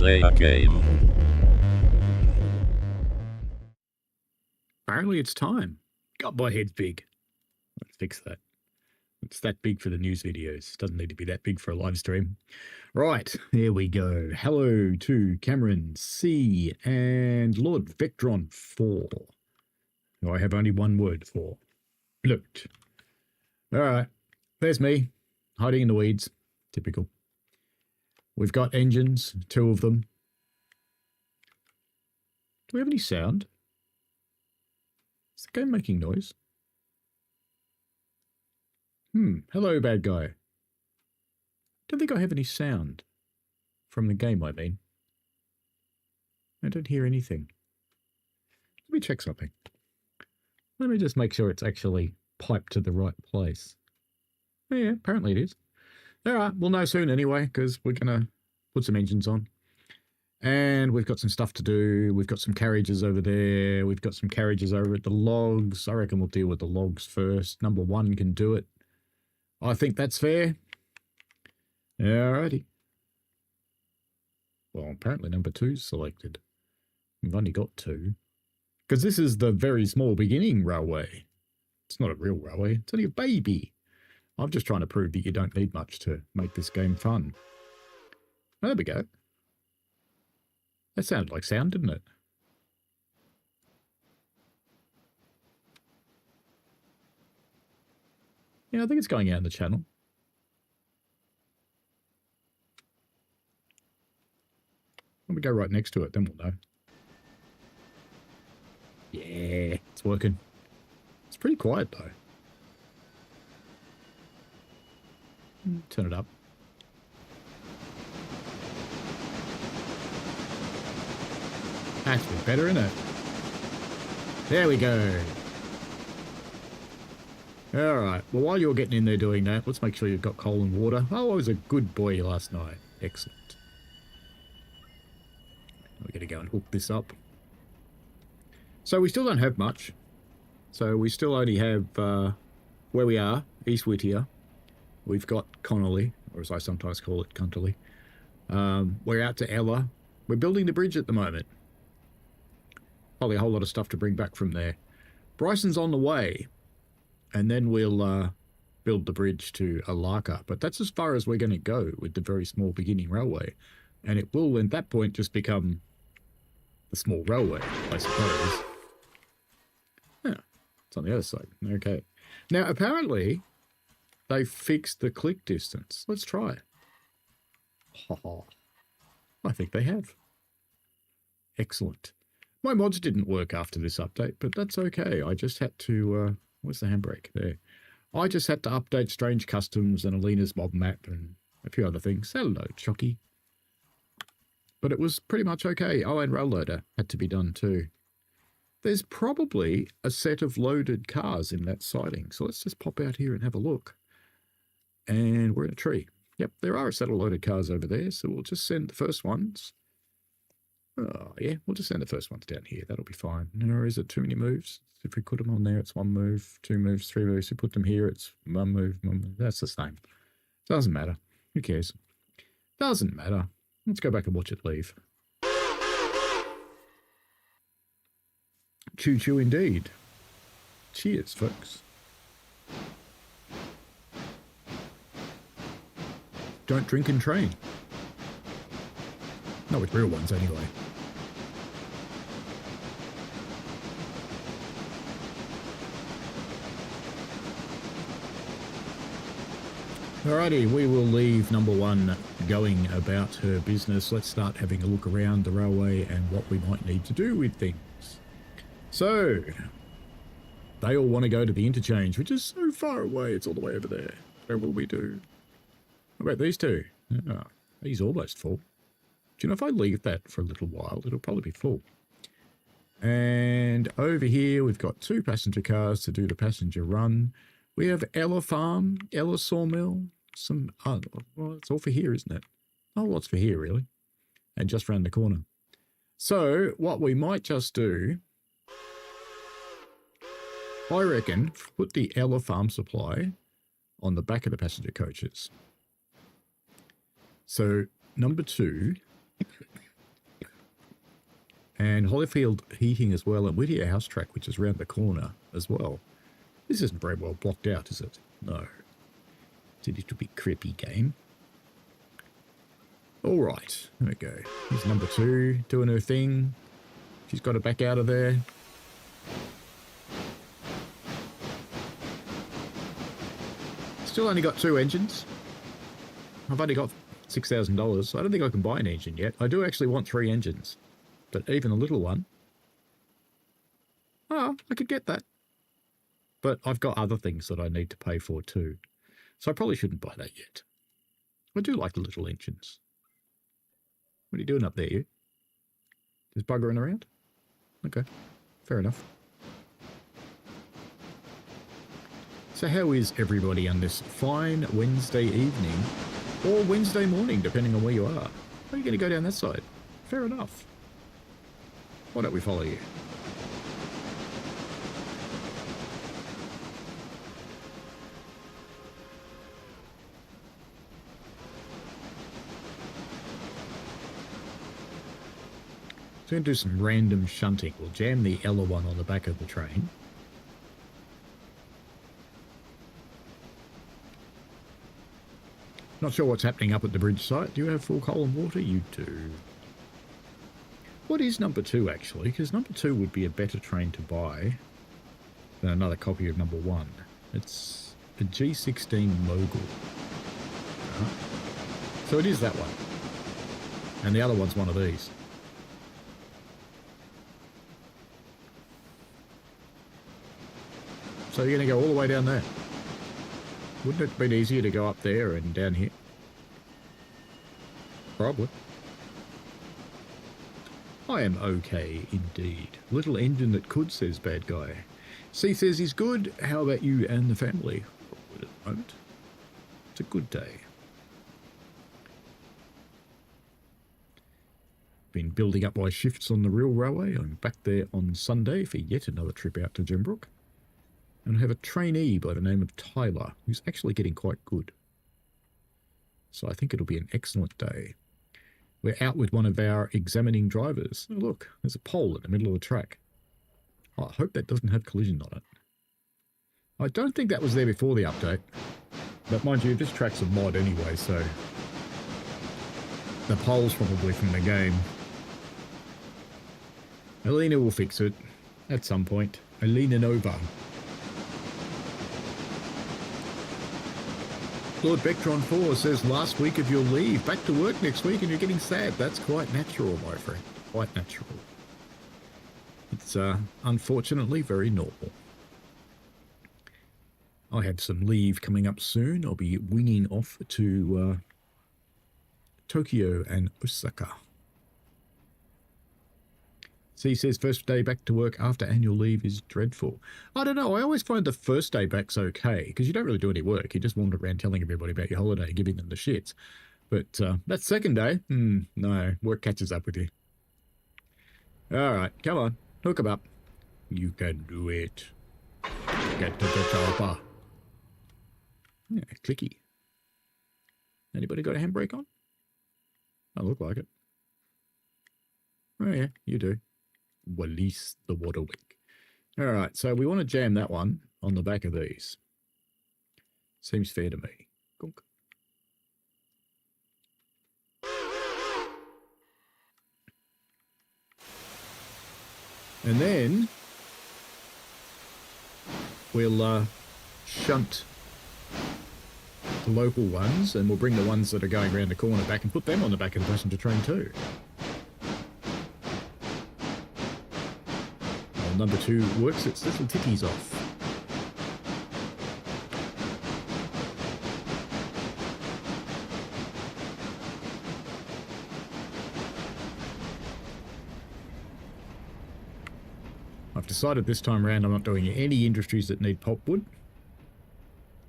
play a game. Apparently it's time. God, my head's big. Let's fix that. It's that big for the news videos. Doesn't need to be that big for a live stream. Right, here we go. Hello to Cameron C and Lord Vectron 4. Who I have only one word for. Looked. All right, there's me, hiding in the weeds. Typical. We've got engines, 2 of them. Do we have any sound? Is the game making noise? Hello, bad guy. Don't think I have any sound. From the game, I mean. I don't hear anything. Let me check something. Let me just make sure it's actually piped to the right place. Oh, yeah, apparently it is. All right, we'll know soon anyway, because we're going to put some engines on. And we've got some stuff to do. We've got some carriages over there. We've got some carriages over at the logs. I reckon we'll deal with the logs first. Number 1 can do it. I think that's fair. Alrighty. Well, apparently number 2's selected. We've only got 2. Because this is the very small beginning railway. It's not a real railway. It's only a baby. I'm just trying to prove that you don't need much to make this game fun. There we go. That sounded like sound, didn't it? Yeah, I think it's going out in the channel. Let me go right next to it, then we'll know. Yeah, it's working. It's pretty quiet, though. Turn it up. That's a bit better, isn't it? There we go. Alright, well, while you're getting in there doing that, let's make sure you've got coal and water. Oh, I was a good boy last night. Excellent. We're going to go and hook this up. So we still don't have much. So we still only have, where we are, East Whittier. We've got Connolly, or as I sometimes call it, Cunterley. We're out to Ela. We're building the bridge at the moment. Probably a whole lot of stuff to bring back from there. Bryson's on the way. And then we'll build the bridge to Alarka. But that's as far as we're going to go with the very small beginning railway. And it will, at that point, just become the small railway, I suppose. Yeah, it's on the other side. Okay. Now, apparently, they fixed the click distance. Let's try it. I think they have. Excellent. My mods didn't work after this update, but that's okay. I just had to... where's the handbrake? There. I just had to update Strange Customs and Alina's mob map and a few other things. Hello, Chucky. But it was pretty much okay. Oh, and rail loader had to be done too. There's probably a set of loaded cars in that siding. So let's just pop out here and have a look. And we're in a tree. Yep, there are a set of loaded cars over there. So we'll just send the first ones. Oh, yeah, we'll just send the first ones down here. That'll be fine. Or is it too many moves? If we put them on there, it's 1 move, 2 moves, 3 moves. If we put them here, it's 1 move, 1 move. That's the same. Doesn't matter. Who cares? Doesn't matter. Let's go back and watch it leave. Choo-choo indeed. Cheers, folks. Don't drink and train. Not with real ones, anyway. Alrighty, we will leave number 1 going about her business. Let's start having a look around the railway and what we might need to do with things. So, they all want to go to the interchange, which is so far away. It's all the way over there. Where will we do? What about these 2? Oh, he's almost full. Do you know, if I leave that for a little while, it'll probably be full. And over here, we've got 2 passenger cars to do the passenger run. We have Ela Farm, Ela Sawmill, some... Oh, well, it's all for here, isn't it? Oh, what's for here, really? And just round the corner. So, what we might just do... I reckon, put the Ela Farm supply on the back of the passenger coaches. So, number 2 And Hollyfield Heating as well, and Whittier House Track, which is round the corner as well. This isn't very well blocked out, is it? No. It's a little bit creepy game. All right, there we go. Here's number 2 doing her thing. She's got it back out of there. Still only got 2 engines. I've only got $6,000. I don't think I can buy an engine yet. I do actually want 3 engines. But even a little one. Oh, I could get that. But I've got other things that I need to pay for too. So I probably shouldn't buy that yet. I do like the little engines. What are you doing up there, you? Just buggering around? Okay, fair enough. So how is everybody on this fine Wednesday evening, or Wednesday morning, depending on where you are? Are you going to go down that side? Fair enough. Why don't we follow you? So we're going to do some random shunting. We'll jam the Ela one on the back of the train. Not sure what's happening up at the bridge site. Do you have full coal and water? You do. What is number 2, actually? Because number 2 would be a better train to buy than another copy of number 1. It's a G16 Mogul. So it is that one. And the other one's one of these. So you're going to go all the way down there. Wouldn't it have been easier to go up there and down here? Probably. I am okay, indeed. Little engine that could, says bad guy. C says he's good. How about you and the family? At the moment. It's a good day. Been building up my shifts on the real railway. I'm back there on Sunday for yet another trip out to Gembrook. And I have a trainee by the name of Tyler, who's actually getting quite good. So I think it'll be an excellent day. We're out with one of our examining drivers. Oh, look, there's a pole in the middle of the track. Oh, I hope that doesn't have collision on it. I don't think that was there before the update. But mind you, this track's a mod anyway, so the pole's probably from the game. Elena will fix it at some point. Elena Nova. Lord Vectron 4 says last week of your leave, back to work next week and you're getting sad. That's quite natural, my friend. Quite natural. It's unfortunately very normal. I have some leave coming up soon. I'll be winging off to Tokyo and Osaka. C says first day back to work after annual leave is dreadful. I don't know. I always find the first day back's okay because you don't really do any work. You just wander around telling everybody about your holiday and giving them the shits. But that second day, no, work catches up with you. All right, come on, hook 'em up. You can do it. Get to the chopper. Yeah, clicky. Anybody got a handbrake on? I look like it. Oh yeah, you do. Release the water wick. All right, so we want to jam that one on the back of these. Seems fair to me. Gunk. And then we'll shunt the local ones, and we'll bring the ones that are going around the corner back and put them on the back of the passenger train too. Number 2 works its little titties off. I've decided this time around I'm not doing any industries that need pulpwood.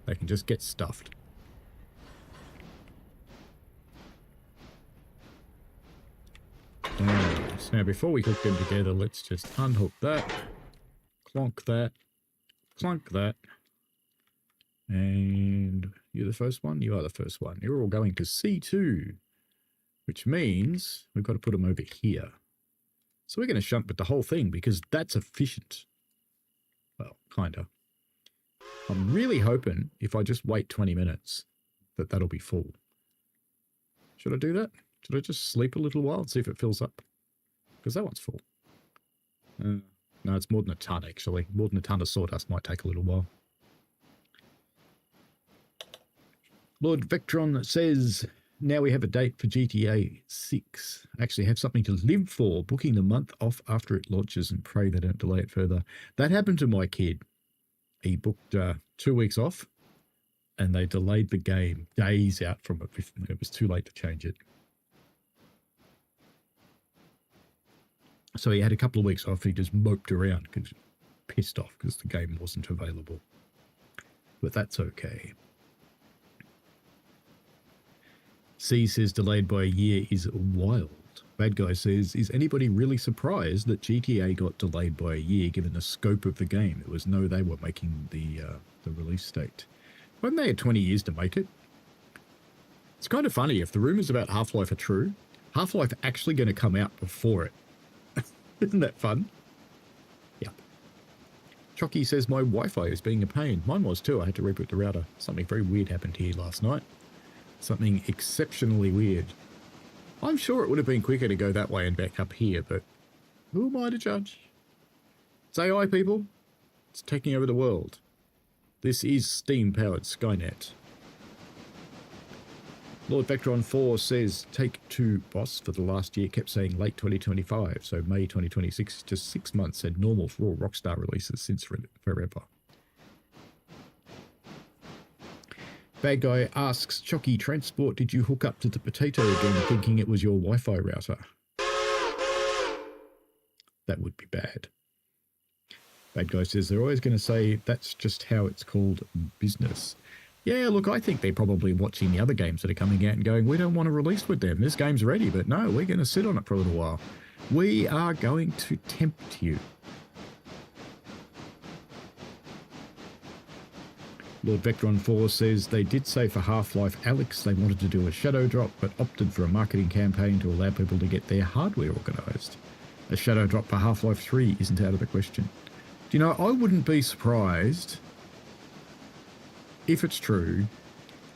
They can just get stuffed. Now before we hook them together, let's just unhook that, clonk that, clunk that, and you're the first one? You are the first one. You're all going to C2, which means we've got to put them over here. So we're going to shunt with the whole thing because that's efficient. Well, kind of. I'm really hoping if I just wait 20 minutes that that'll be full. Should I do that? Should I just sleep a little while and see if it fills up? Because that one's full. No, it's more than a ton, actually. More than a ton of sawdust might take a little while. Lord Vectron says, now we have a date for GTA 6. Actually have something to live for, booking the month off after it launches and pray they don't delay it further. That happened to my kid. He booked 2 weeks off and they delayed the game days out from it. It was too late to change it. So he had a couple of weeks off. He just moped around because pissed off because the game wasn't available. But that's okay. C says delayed by a year is wild. Bad Guy says, is anybody really surprised that GTA got delayed by a year given the scope of the game? It was no, they were making the release date. When they had 20 years to make it. It's kind of funny. If the rumors about Half-Life are true, Half-Life actually going to come out before it. Isn't that fun? Yeah. Chucky says, my Wi-Fi is being a pain. Mine was too. I had to reboot the router. Something very weird happened here last night. Something exceptionally weird. I'm sure it would have been quicker to go that way and back up here, but who am I to judge? It's AI, people. It's taking over the world. This is steam-powered Skynet. Lord Vectron 4 says, take 2 boss for the last year kept saying late 2025, so May 2026 is just 6 months, said normal for all Rockstar releases since forever. Bad Guy asks, Chocky Transport, did you hook up to the potato again thinking it was your Wi-Fi router? That would be bad. Bad Guy says, they're always going to say that's just how it's called business. Yeah, look, I think they're probably watching the other games that are coming out and going, we don't want to release with them. This game's ready, but no, we're going to sit on it for a little while. We are going to tempt you. Lord Vectron 4 says they did say for Half-Life Alyx they wanted to do a shadow drop, but opted for a marketing campaign to allow people to get their hardware organised. A shadow drop for Half-Life 3 isn't out of the question. Do you know, I wouldn't be surprised if it's true,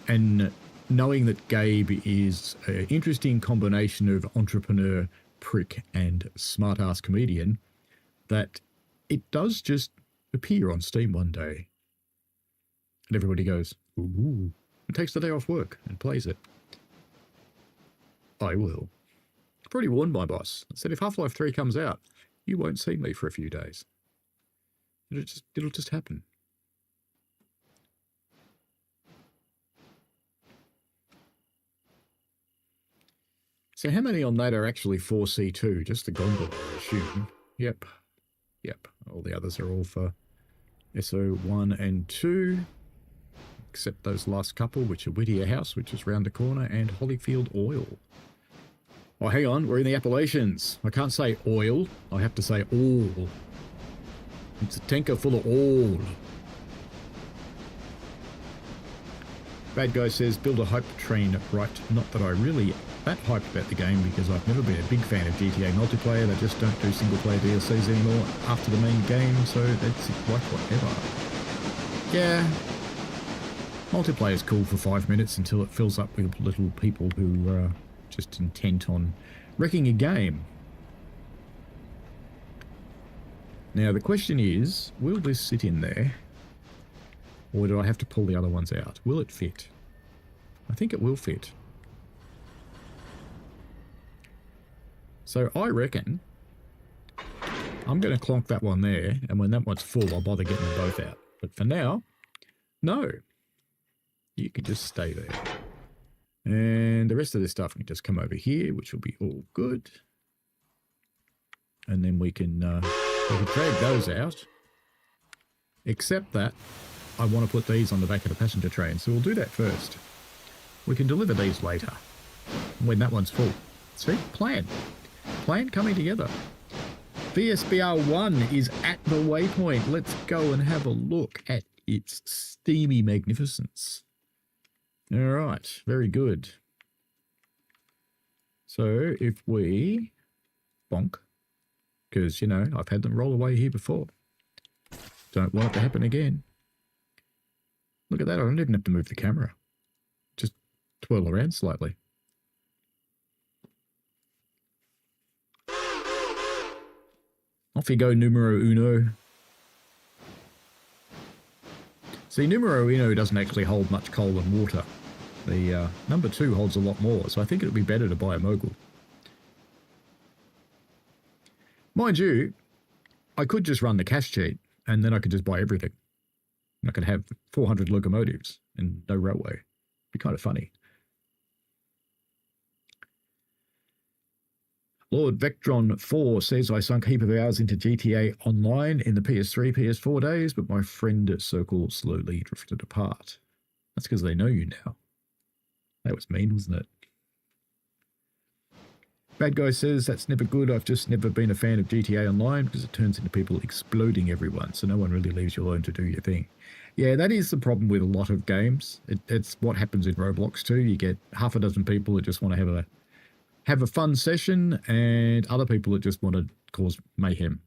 and knowing that Gabe is an interesting combination of entrepreneur, prick, and smart-ass comedian, that it does just appear on Steam one day. And everybody goes, ooh, and takes the day off work and plays it. I will. I've already warned my boss. I said, if Half-Life 3 comes out, you won't see me for a few days. It'll just happen. So how many on that are actually 4C2? Just the gondola, I assume. Yep. All the others are all for SO1 and 2. Except those last couple, which are Whittier House, which is round the corner, and Holyfield Oil. Oh, hang on, we're in the Appalachians. I can't say oil, I have to say all. It's a tanker full of oil. Bad Guy says, build a hype train, right? Not that I really that hyped about the game, because I've never been a big fan of GTA multiplayer. They just don't do single-player DLCs anymore after the main game, so that's like whatever. Yeah. Multiplayer is cool for 5 minutes until it fills up with little people who are just intent on wrecking a game. Now the question is, will this sit in there? Or do I have to pull the other ones out? Will it fit? I think it will fit. So I reckon I'm going to clonk that one there, and when that one's full, I'll bother getting them both out. But for now, no. You can just stay there. And the rest of this stuff can just come over here, which will be all good. And then we can drag those out. Except that I want to put these on the back of the passenger train, so we'll do that first. We can deliver these later, when that one's full. See? Plan coming together. VSBR 1 is at the waypoint. Let's go and have a look at its steamy magnificence. All right, very good. So if we bonk, because, you know, I've had them roll away here before. Don't want it to happen again. Look at that. I don't even have to move the camera. Just twirl around slightly. Off you go, numero uno. See, numero uno doesn't actually hold much coal and water. The number 2 holds a lot more, so I think it would be better to buy a mogul. Mind you, I could just run the cash cheat, and then I could just buy everything. I could have 400 locomotives and no railway. It'd be kind of funny. Lord Vectron 4 says, I sunk a heap of hours into GTA Online in the PS3, PS4 days, but my friend circle slowly drifted apart. That's because they know you now. That was mean, wasn't it? Bad Guy says, that's never good. I've just never been a fan of GTA Online because it turns into people exploding everyone, so no one really leaves you alone to do your thing. Yeah, that is the problem with a lot of games. It's what happens in Roblox too. You get half a dozen people that just want to have a fun session, and other people that just want to cause mayhem.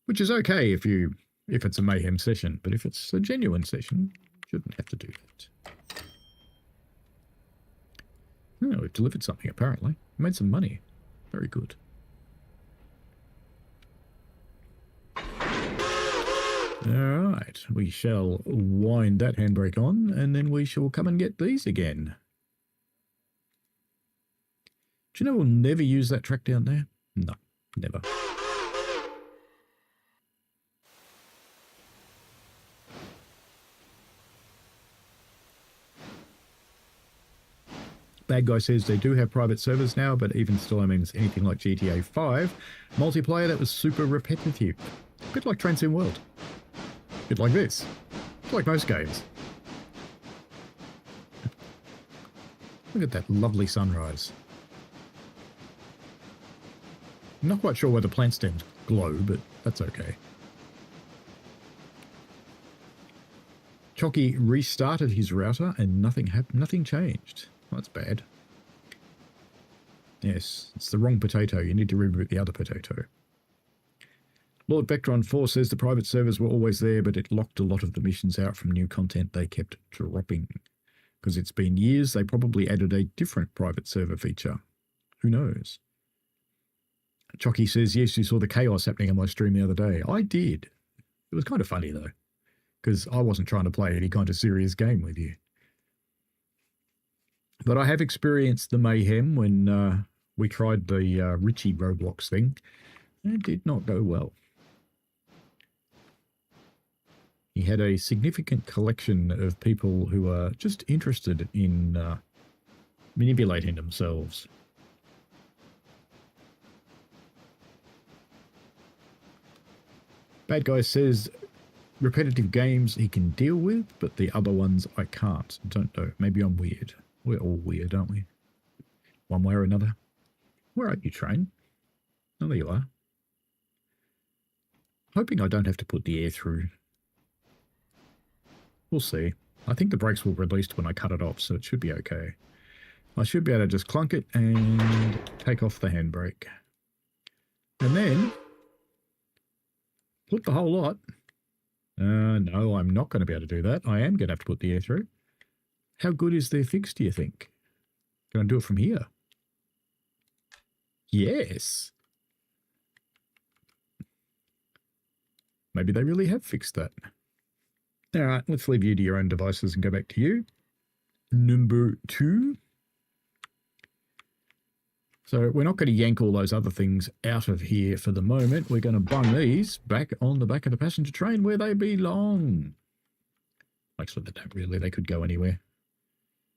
Which is okay if it's a mayhem session, but if it's a genuine session, you shouldn't have to do that. Oh, we've delivered something apparently. Made some money. Very good. Alright, we shall wind that handbrake on, and then we shall come and get these again. Do you know we'll never use that track down there? No, never. Bad Guy says they do have private servers now, but even still, I mean, it's anything like GTA 5. Multiplayer, that was super repetitive. A bit like Train Sim World. A bit like this. It's like most games. Look at that lovely sunrise. I'm not quite sure why the plant stems glow, but that's okay. Chocky restarted his router and nothing changed. That's bad. Yes, it's the wrong potato. You need to reboot the other potato. Lord Vectron 4 says the private servers were always there, but it locked a lot of the missions out from new content they kept dropping. Because it's been years, they probably added a different private server feature. Who knows? Chocky says, yes, you saw the chaos happening on my stream the other day. I did. It was kind of funny, though, because I wasn't trying to play any kind of serious game with you. But I have experienced the mayhem when we tried the Richie Roblox thing. It did not go well. He had a significant collection of people who are just interested in manipulating themselves. Bad Guy says repetitive games he can deal with, but the other ones I can't. Don't know. Maybe I'm weird. We're all weird, aren't we? One way or another. Where are you, train? Oh, there you are. Hoping I don't have to put the air through. We'll see. I think the brakes will release when I cut it off, so it should be okay. I should be able to just clunk it and take off the handbrake. And then put the whole lot. No, I'm not going to be able to do that. I am going to have to put the air through. How good is their fix, do you think? Can I do it from here? Yes. Maybe they really have fixed that. All right, let's leave you to your own devices and go back to you. Number 2. So we're not going to yank all those other things out of here for the moment. We're going to bung these back on the back of the passenger train where they belong. Actually, they don't really. They could go anywhere.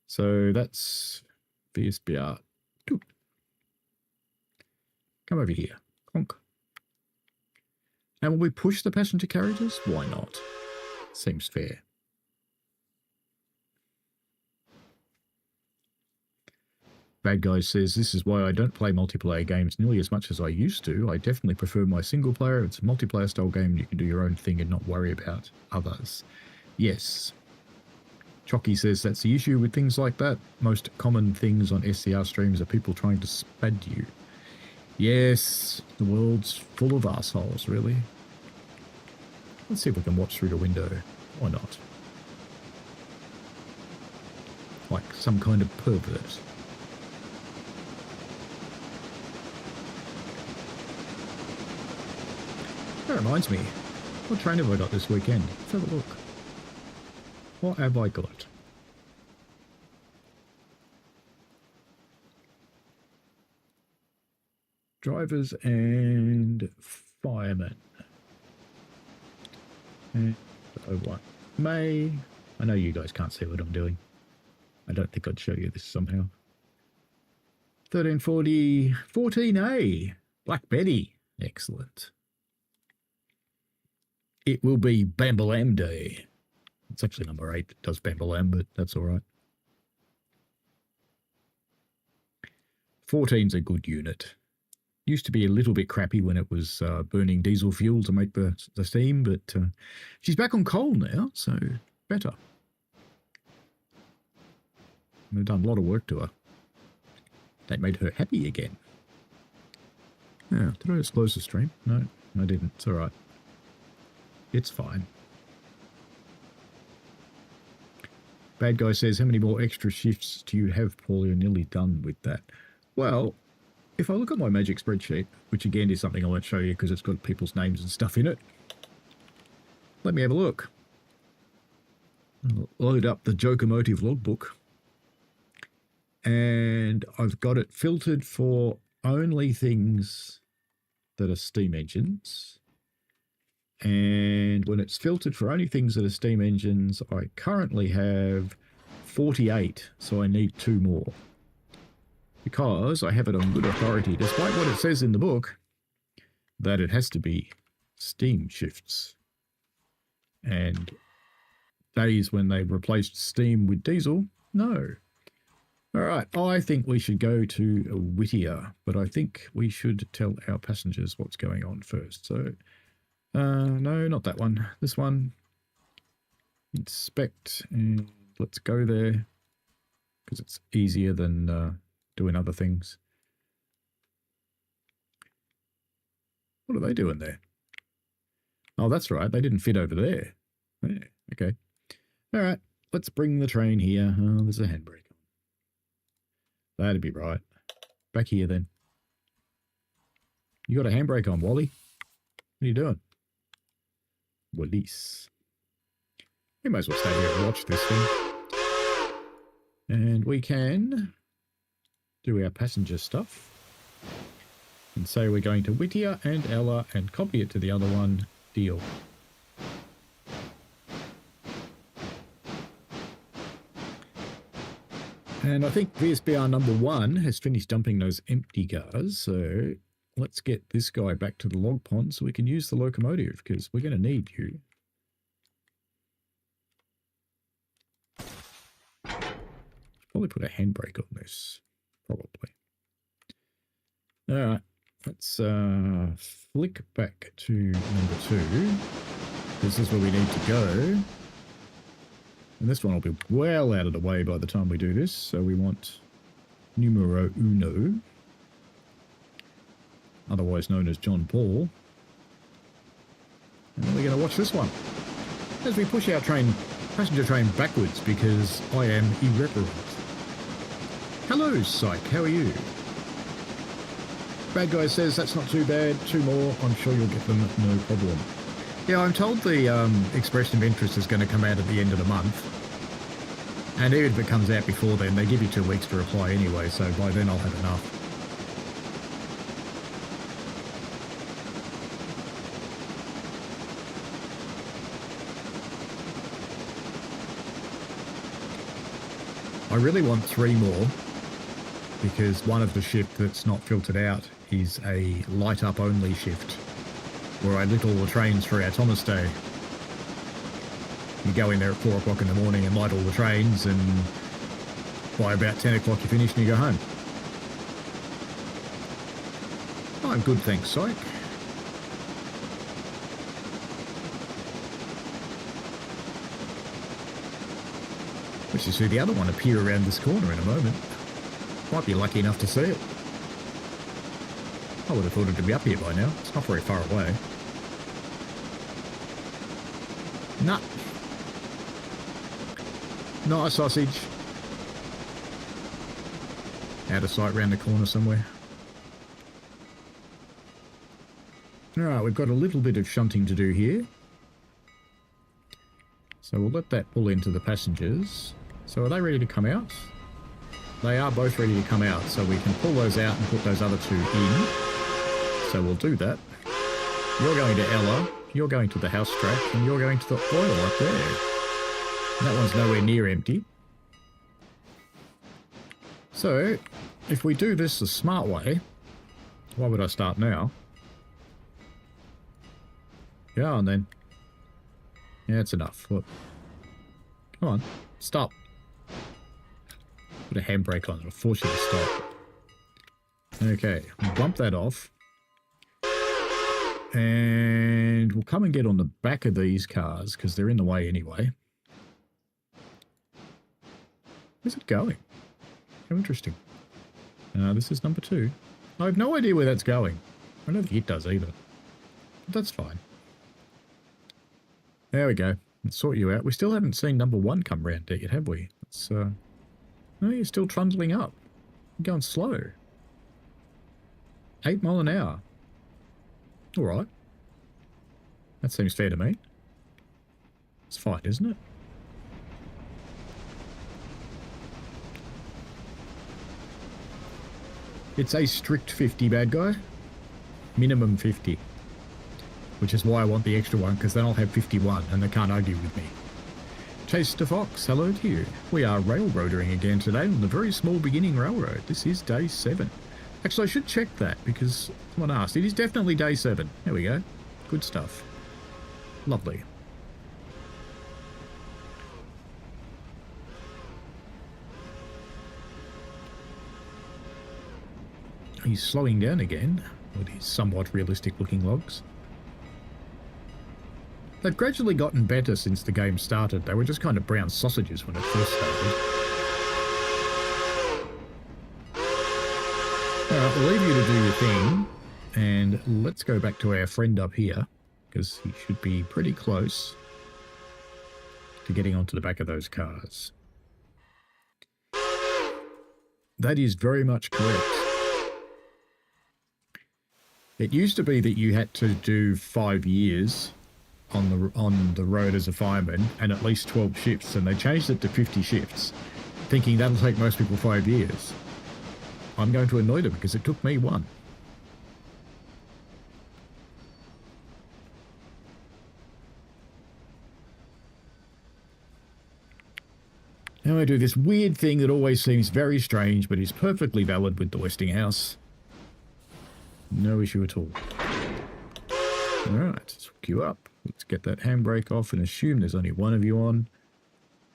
So that's VSBR 2. Come over here. Clonk. And will we push the passenger carriages? Why not? Seems fair. Bad Guy says, this is why I don't play multiplayer games nearly as much as I used to. I definitely prefer my single player. It's a multiplayer style game. You can do your own thing and not worry about others. Yes. Chocky says that's the issue with things like that. Most common things on SCR streams are people trying to spad you. Yes, the world's full of assholes, really. Let's see if we can watch through the window. Why not? Like some kind of pervert. That reminds me. What train have I got this weekend? Let's have a look. What have I got? Drivers and firemen. And 01 May. I know you guys can't see what I'm doing. I don't think I'd show you this somehow. 1340, 14A. Black Betty. Excellent. It will be Bambalam Day. It's actually number 8 that does Bambalam, but that's all right. 14's a good unit. Used to be a little bit crappy when it was burning diesel fuel to make the steam, but she's back on coal now, so better. They've done a lot of work to her. They made her happy again. Yeah, did I just close the stream? No, I didn't. It's all right. It's fine. Bad guy says, how many more extra shifts do you have, Paul? You're nearly done with that. Well, if I look at my magic spreadsheet, which again is something I won't show you because it's got people's names and stuff in it. Let me have a look. I'll load up the Jokomotive logbook. And I've got it filtered for only things that are steam engines. And when it's filtered for only things that are steam engines, I currently have 48, so I need 2 more. Because I have it on good authority, despite what it says in the book, that it has to be steam shifts. And days when they've replaced steam with diesel, no. All right, I think we should go to Whittier, but I think we should tell our passengers what's going on first. So, no, not that one. This one. Inspect, and let's go there, because it's easier than doing other things. What are they doing there? Oh, that's right. They didn't fit over there. Yeah, okay. All right, let's bring the train here. Oh, there's a handbrake. That'd be right. Back here, then. You got a handbrake on, Wally? What are you doing? Wallis. We might as well stay here and watch this thing. And we can do our passenger stuff. And say we're going to Whittier and Ela and copy it to the other one. Deal. And I think VSBR number 1 has finished dumping those empty cars, so let's get this guy back to the log pond so we can use the locomotive, because we're going to need you. Probably put a handbrake on this, probably. All right, let's flick back to number 2. This is where we need to go. And this one will be well out of the way by the time we do this. So we want numero uno, otherwise known as John Paul. And then we're going to watch this one as we push our passenger train backwards because I am irreverent. Hello, Psych. How are you? Bad guy says that's not too bad. 2 more. I'm sure you'll get them. No problem. Yeah, I'm told the expression of interest is going to come out at the end of the month. And even if it comes out before then, they give you 2 weeks to reply anyway, so by then I'll have enough. I really want 3 more, because one of the shift that's not filtered out is a light-up only shift, where I lit all the trains throughout Thomas Day. You go in there at 4 o'clock in the morning and light all the trains, and by about 10 o'clock you finish and you go home. I'm good, thanks, Psych. We should see the other one appear around this corner in a moment. Might be lucky enough to see it. I would have thought it'd be up here by now. It's not very far away. Nah. Not a sausage. Out of sight round the corner somewhere. Alright, we've got a little bit of shunting to do here. So we'll let that pull into the passengers. So are they ready to come out? They are both ready to come out, so we can pull those out and put those other two in. So we'll do that. You're going to Ela, you're going to the house track, and you're going to the oil up there. That one's nowhere near empty. So, if we do this the smart way, why would I start now? Yeah, and then... Yeah, it's enough. Look. Come on, stop. Put a handbrake on, it'll force you to stop. Okay, bump that off. And we'll come and get on the back of these cars, because they're in the way anyway. Where's it going? How interesting. This is number 2. I have no idea where that's going. I don't think it does either. But that's fine. There we go. Let's sort you out. We still haven't seen number 1 come round yet, have we? It's, no, you're still trundling up. You're going slow. 8 mile an hour. Alright. That seems fair to me. It's fine, isn't it? It's a strict 50, bad guy. Minimum 50. Which is why I want the extra one, because then I'll have 51 and they can't argue with me. Chase the Fox, hello to you. We are railroading again today on the very small beginning railroad. This is day 7. Actually, I should check that because someone asked. It is definitely day 7. There we go. Good stuff. Lovely. He's slowing down again with his somewhat realistic looking logs. They've gradually gotten better since the game started. They were just kind of brown sausages when it first started. Alright, we'll leave you to do your thing. And let's go back to our friend up here, because he should be pretty close to getting onto the back of those cars. That is very much correct. It used to be that you had to do 5 years on the road as a fireman and at least 12 shifts, and they changed it to 50 shifts, thinking that'll take most people 5 years. I'm going to annoy them because it took me 1. Now I do this weird thing that always seems very strange but is perfectly valid with the Westinghouse. No issue at all. Alright, let's hook you up. Let's get that handbrake off and assume there's only one of you on.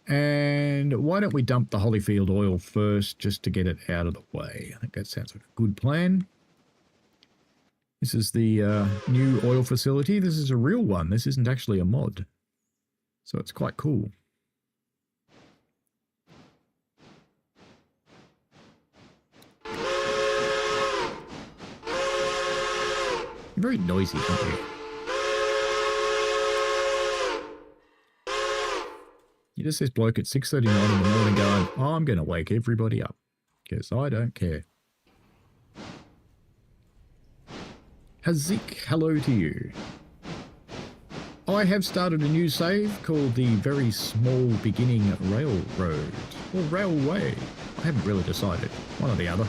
And why don't we dump the Holyfield oil first just to get it out of the way? I think that sounds like a good plan. This is the new oil facility. This is a real one. This isn't actually a mod. So it's quite cool. You're very noisy, aren't you? You're just this bloke at 6:39 in the morning going, oh, I'm going to wake everybody up. Because I don't care. Hazik, hello to you. I have started a new save called the Very Small Beginning Railroad. Or Railway. I haven't really decided. One or the other.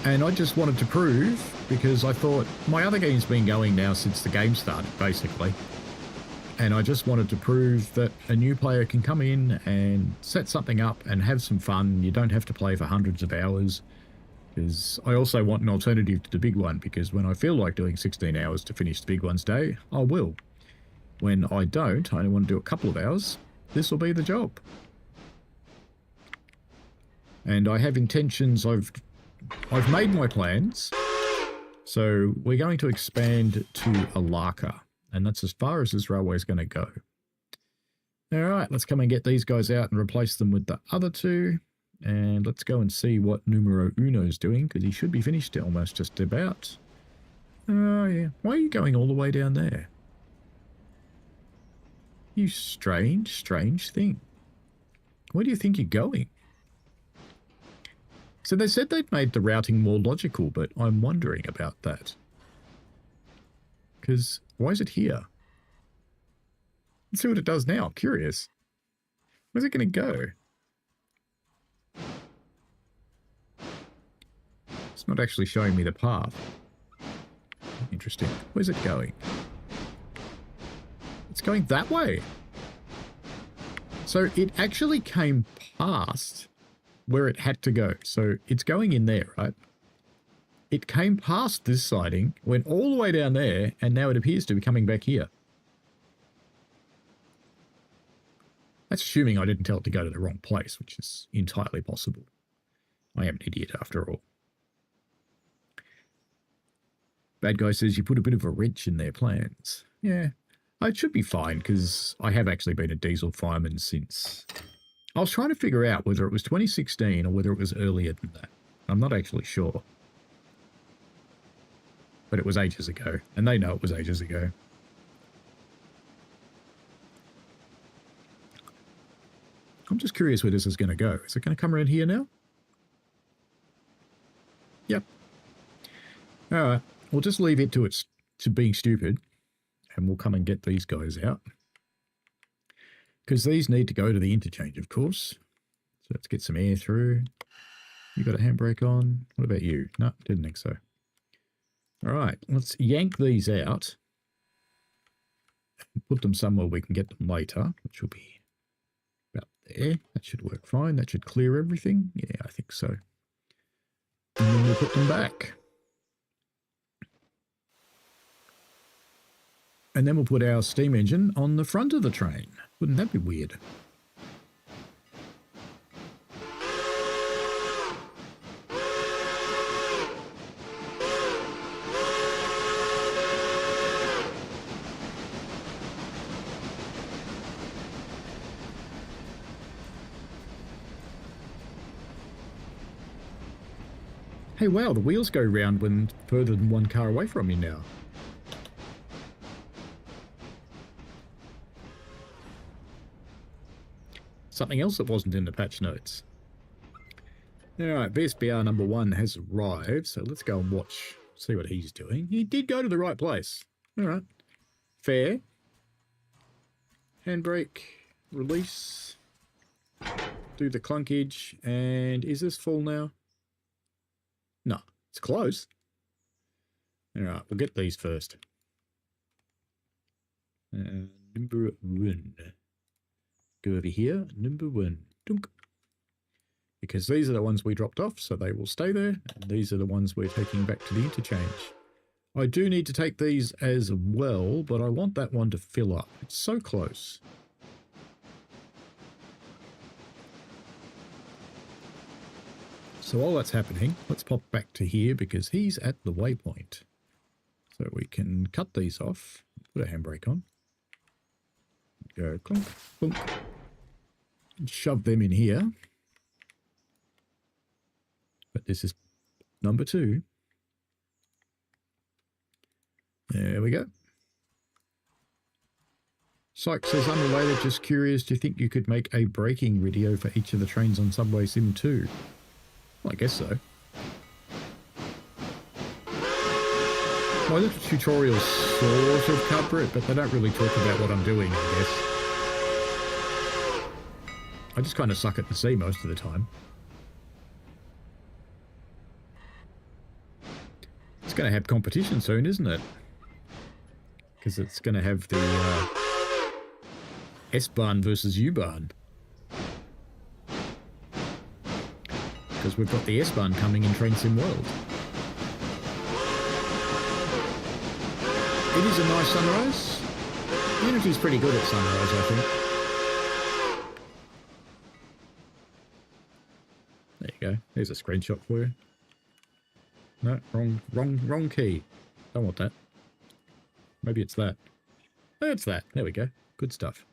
And I just wanted to prove, because I thought my other game's been going now since the game started, basically. And I just wanted to prove that a new player can come in and set something up and have some fun. You don't have to play for hundreds of hours. Because I also want an alternative to the big one, because when I feel like doing 16 hours to finish the big one's day, I will. When I don't, I only want to do a couple of hours, this will be the job. And I have intentions, I've made my plans. So we're going to expand to Alarka, and that's as far as this railway is going to go. All right, let's come and get these guys out and replace them with the other two. And let's go and see what numero uno's doing, because he should be finished almost just about. Oh, yeah. Why are you going all the way down there? You strange thing. Where do you think you're going? So they said they'd made the routing more logical, but I'm wondering about that. Because why is it here? Let's see what it does now. Curious. Where's it going to go? It's not actually showing me the path. Interesting. Where's it going? It's going that way. So it actually came past where it had to go. So it's going in there, right? It came past this siding, went all the way down there, and now it appears to be coming back here. That's assuming I didn't tell it to go to the wrong place, which is entirely possible. I am an idiot after all. Bad guy says you put a bit of a wrench in their plans. Yeah, it should be fine because I have actually been a diesel fireman since... I was trying to figure out whether it was 2016 or whether it was earlier than that. I'm not actually sure. But it was ages ago, and they know it was ages ago. I'm just curious where this is going to go. Is it going to come around here now? Yep. All right. We'll just leave it to being stupid, and we'll come and get these guys out. Because these need to go to the interchange, of course. So let's get some air through. You got a handbrake on? What about you? No, didn't think so. All right, let's yank these out. Put them somewhere we can get them later, which will be about there. That should work fine. That should clear everything. Yeah, I think so. And then we'll put them back. And then we'll put our steam engine on the front of the train. Wouldn't that be weird? Hey, wow, the wheels go round when further than one car away from you now. Something else that wasn't in the patch notes. Alright, VSBR number 1 has arrived, so let's go and watch, see what he's doing. He did go to the right place. Alright. Fair. Handbrake. Release. Do the clunkage. And is this full now? No, it's close. Alright, we'll get these first. Number 1. Go over here, number 1. Dunk. Because these are the ones we dropped off, so they will stay there. And these are the ones we're taking back to the interchange. I do need to take these as well, but I want that one to fill up. It's so close. So while that's happening, let's pop back to here because he's at the waypoint. So we can cut these off, put a handbrake on. Go clunk, clunk. Shove them in here. But this is number 2. There we go. Syke says, unrelated, just curious, do you think you could make a braking video for each of the trains on Subway Sim 2? Well, I guess so. My little tutorials sort of cover it, but they don't really talk about what I'm doing, I guess. I just kind of suck at the sea most of the time. It's going to have competition soon, isn't it? Because it's going to have the S-Bahn versus U-Bahn. Because we've got the S-Bahn coming in Train Sim World. It is a nice sunrise. Unity's pretty good at sunrise, I think. There you go. There's a screenshot for you. No, wrong key. Don't want that. Maybe it's that. Oh, it's that. There we go. Good stuff.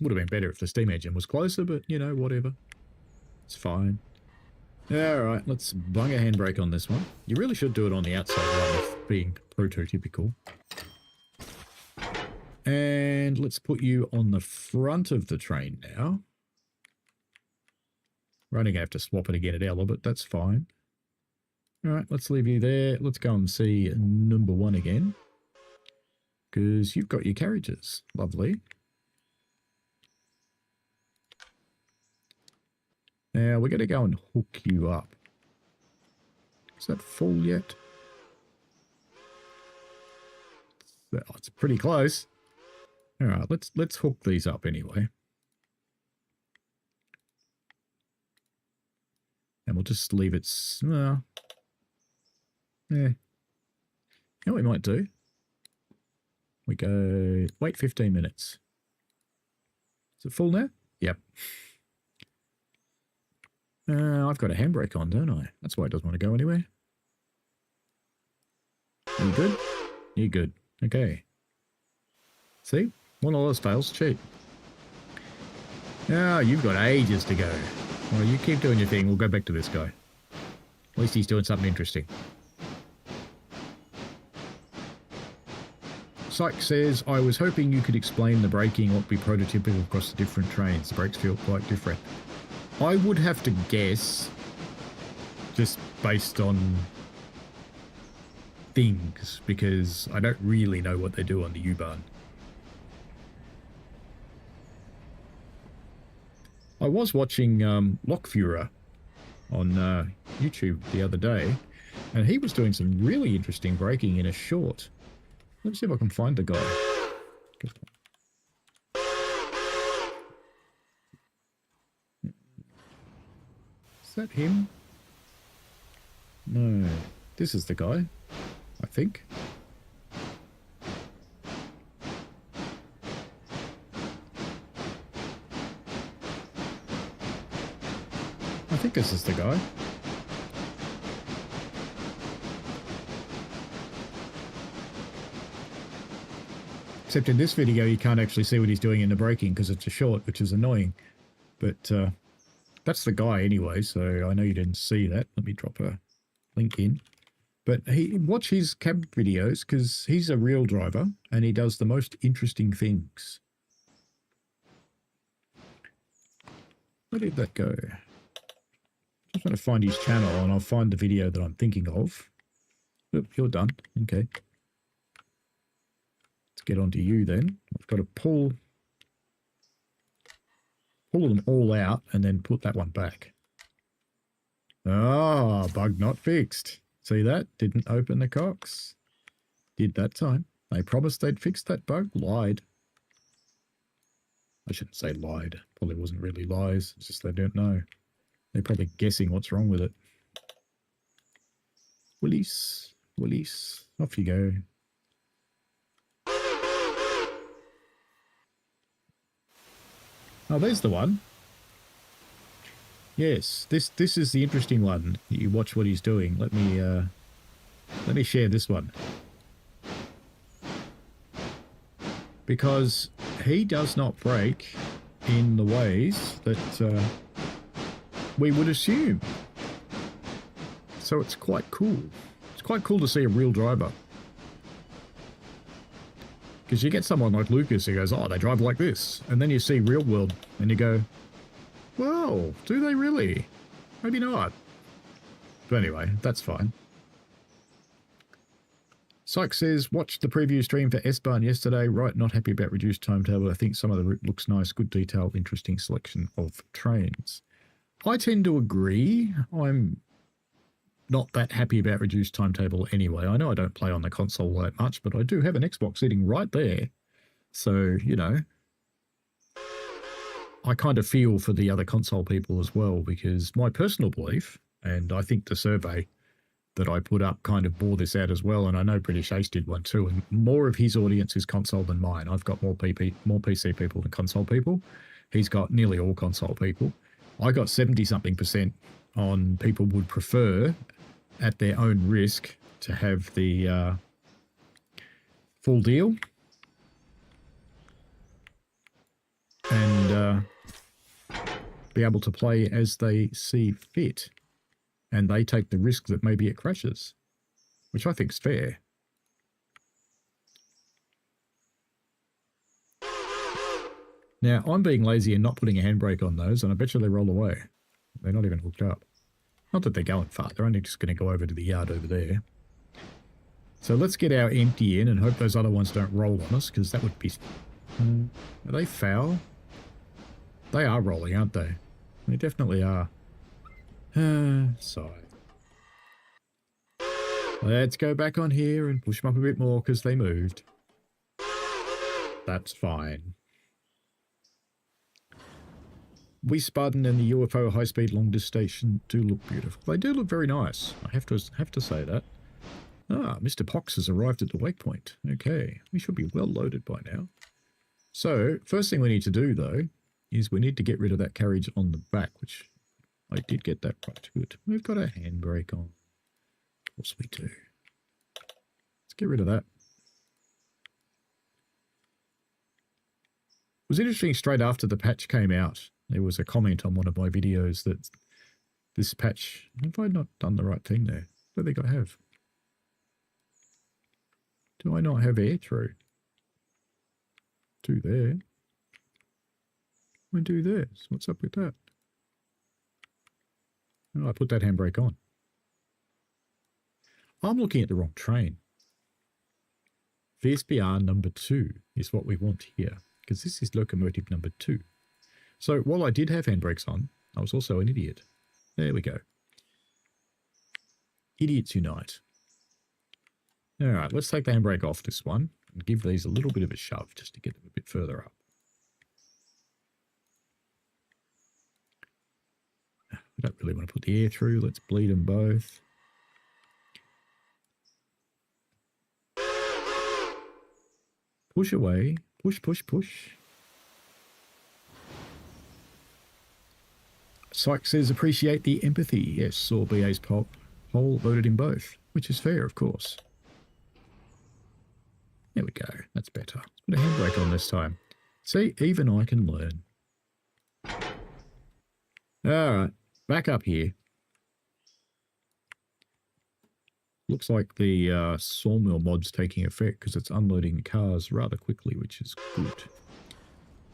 Would have been better if the steam engine was closer, but, you know, whatever. It's fine. All right, let's bung a handbrake on this one. You really should do it on the outside rather than being prototypical. And let's put you on the front of the train now. We're only going to have to swap it again at Ela, but that's fine. All right, let's leave you there. Let's go and see number 1 again. Because you've got your carriages. Lovely. Now, we're going to go and hook you up. Is that full yet? Oh, it's pretty close. All right, let's hook these up anyway. And we'll just leave it... yeah. You know what we might do? We go... Wait 15 minutes. Is it full now? Yep. I've got a handbrake on, don't I? That's why it doesn't want to go anywhere. You good? You're good. Okay. See? One of those fails. Cheat. Ah, you've got ages to go. Well, you keep doing your thing. We'll go back to this guy. At least he's doing something interesting. Psych says, I was hoping you could explain the braking won't be prototypical across the different trains. The brakes feel quite different. I would have to guess, just based on things, because I don't really know what they do on the U-Bahn. I was watching Lockfuhrer on YouTube the other day, and he was doing some really interesting braking in a short. Let's see if I can find the guy. Is that him? No, this is the guy, I think. I think this is the guy. Except in this video, you can't actually see what he's doing in the braking because it's a short, which is annoying. But that's the guy anyway, so I know you didn't see that. Let me drop a link in. But watch his cab videos because he's a real driver and he does the most interesting things. Where did that go? Just want to find his channel and I'll find the video that I'm thinking of. Oop, you're done. Okay. Let's get onto you then. I've got to pull them all out and then put that one back. Ah, bug not fixed. See that? Didn't open the cocks. Did that time. They promised they'd fix that bug. Lied. I shouldn't say lied. Probably wasn't really lies. It's just they don't know. They're probably guessing what's wrong with it. Willies. Willies. Off you go. Oh, there's the one. Yes, this is the interesting one. You watch what he's doing. Let me share this one. Because he does not brake in the ways that we would assume. So it's quite cool. It's quite cool to see a real driver. Because you get someone like Lucas who goes, oh, they drive like this. And then you see real world and you go, well, do they really? Maybe not. But anyway, that's fine. Syke says, watched the preview stream for S-Bahn yesterday. Right, not happy about reduced timetable. I think some of the route looks nice. Good detail, interesting selection of trains. I tend to agree. I'm not that happy about reduced timetable anyway. I know I don't play on the console that much, but I do have an Xbox sitting right there. So, you know, I kind of feel for the other console people as well, because my personal belief, and I think the survey that I put up kind of bore this out as well, and I know British Ace did one too, and more of his audience is console than mine. I've got more PC people than console people. He's got nearly all console people. I got 70-something% on people would prefer, at their own risk, to have the full deal. And be able to play as they see fit. And they take the risk that maybe it crashes, which I think's fair. Now, I'm being lazy and not putting a handbrake on those, and I bet you they roll away. They're not even hooked up. Not that they're going far. They're only just going to go over to the yard over there. So let's get our empty in and hope those other ones don't roll on us, because that would be... Are they foul? They are rolling, aren't they? They definitely are. Sorry. Let's go back on here and push them up a bit more because they moved. That's fine. Wiesbaden and the UFO high-speed long-distance station do look beautiful. They do look very nice. I have to say that. Ah, Mr. Pox has arrived at the waypoint. Okay, we should be well loaded by now. So, first thing we need to do, though, is we need to get rid of that carriage on the back, which I did get that right. Good. We've got a handbrake on. Of course we do. Let's get rid of that. It was interesting, straight after the patch came out, there was a comment on one of my videos that this patch, have I not done the right thing there? I don't think I have. Do I not have air through? Do there. I do this. What's up with that? Oh, I put that handbrake on. I'm looking at the wrong train. VSBR number 2 is what we want here, because this is locomotive number 2. So while I did have handbrakes on, I was also an idiot. There we go. Idiots unite. All right, let's take the handbrake off this one and give these a little bit of a shove just to get them a bit further up. We don't really want to put the air through. Let's bleed them both. Push away. Push, push, push. Syke says, appreciate the empathy. Yes, saw BA's poll voted in both, which is fair, of course. There we go. That's better. Let's put a handbrake on this time. See, even I can learn. All right, back up here. Looks like the sawmill mod's taking effect because it's unloading the cars rather quickly, which is good.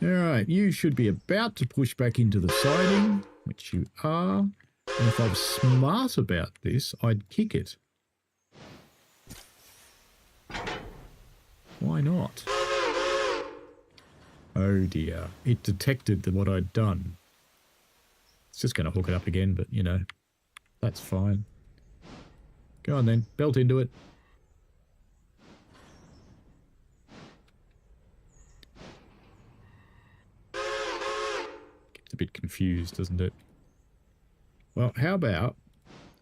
All right, you should be about to push back into the siding, which you are. And if I was smart about this, I'd kick it. Why not? Oh dear, it detected what I'd done. It's just going to hook it up again, but you know, that's fine. Go on then, belt into it. Gets a bit confused, doesn't it? Well, how about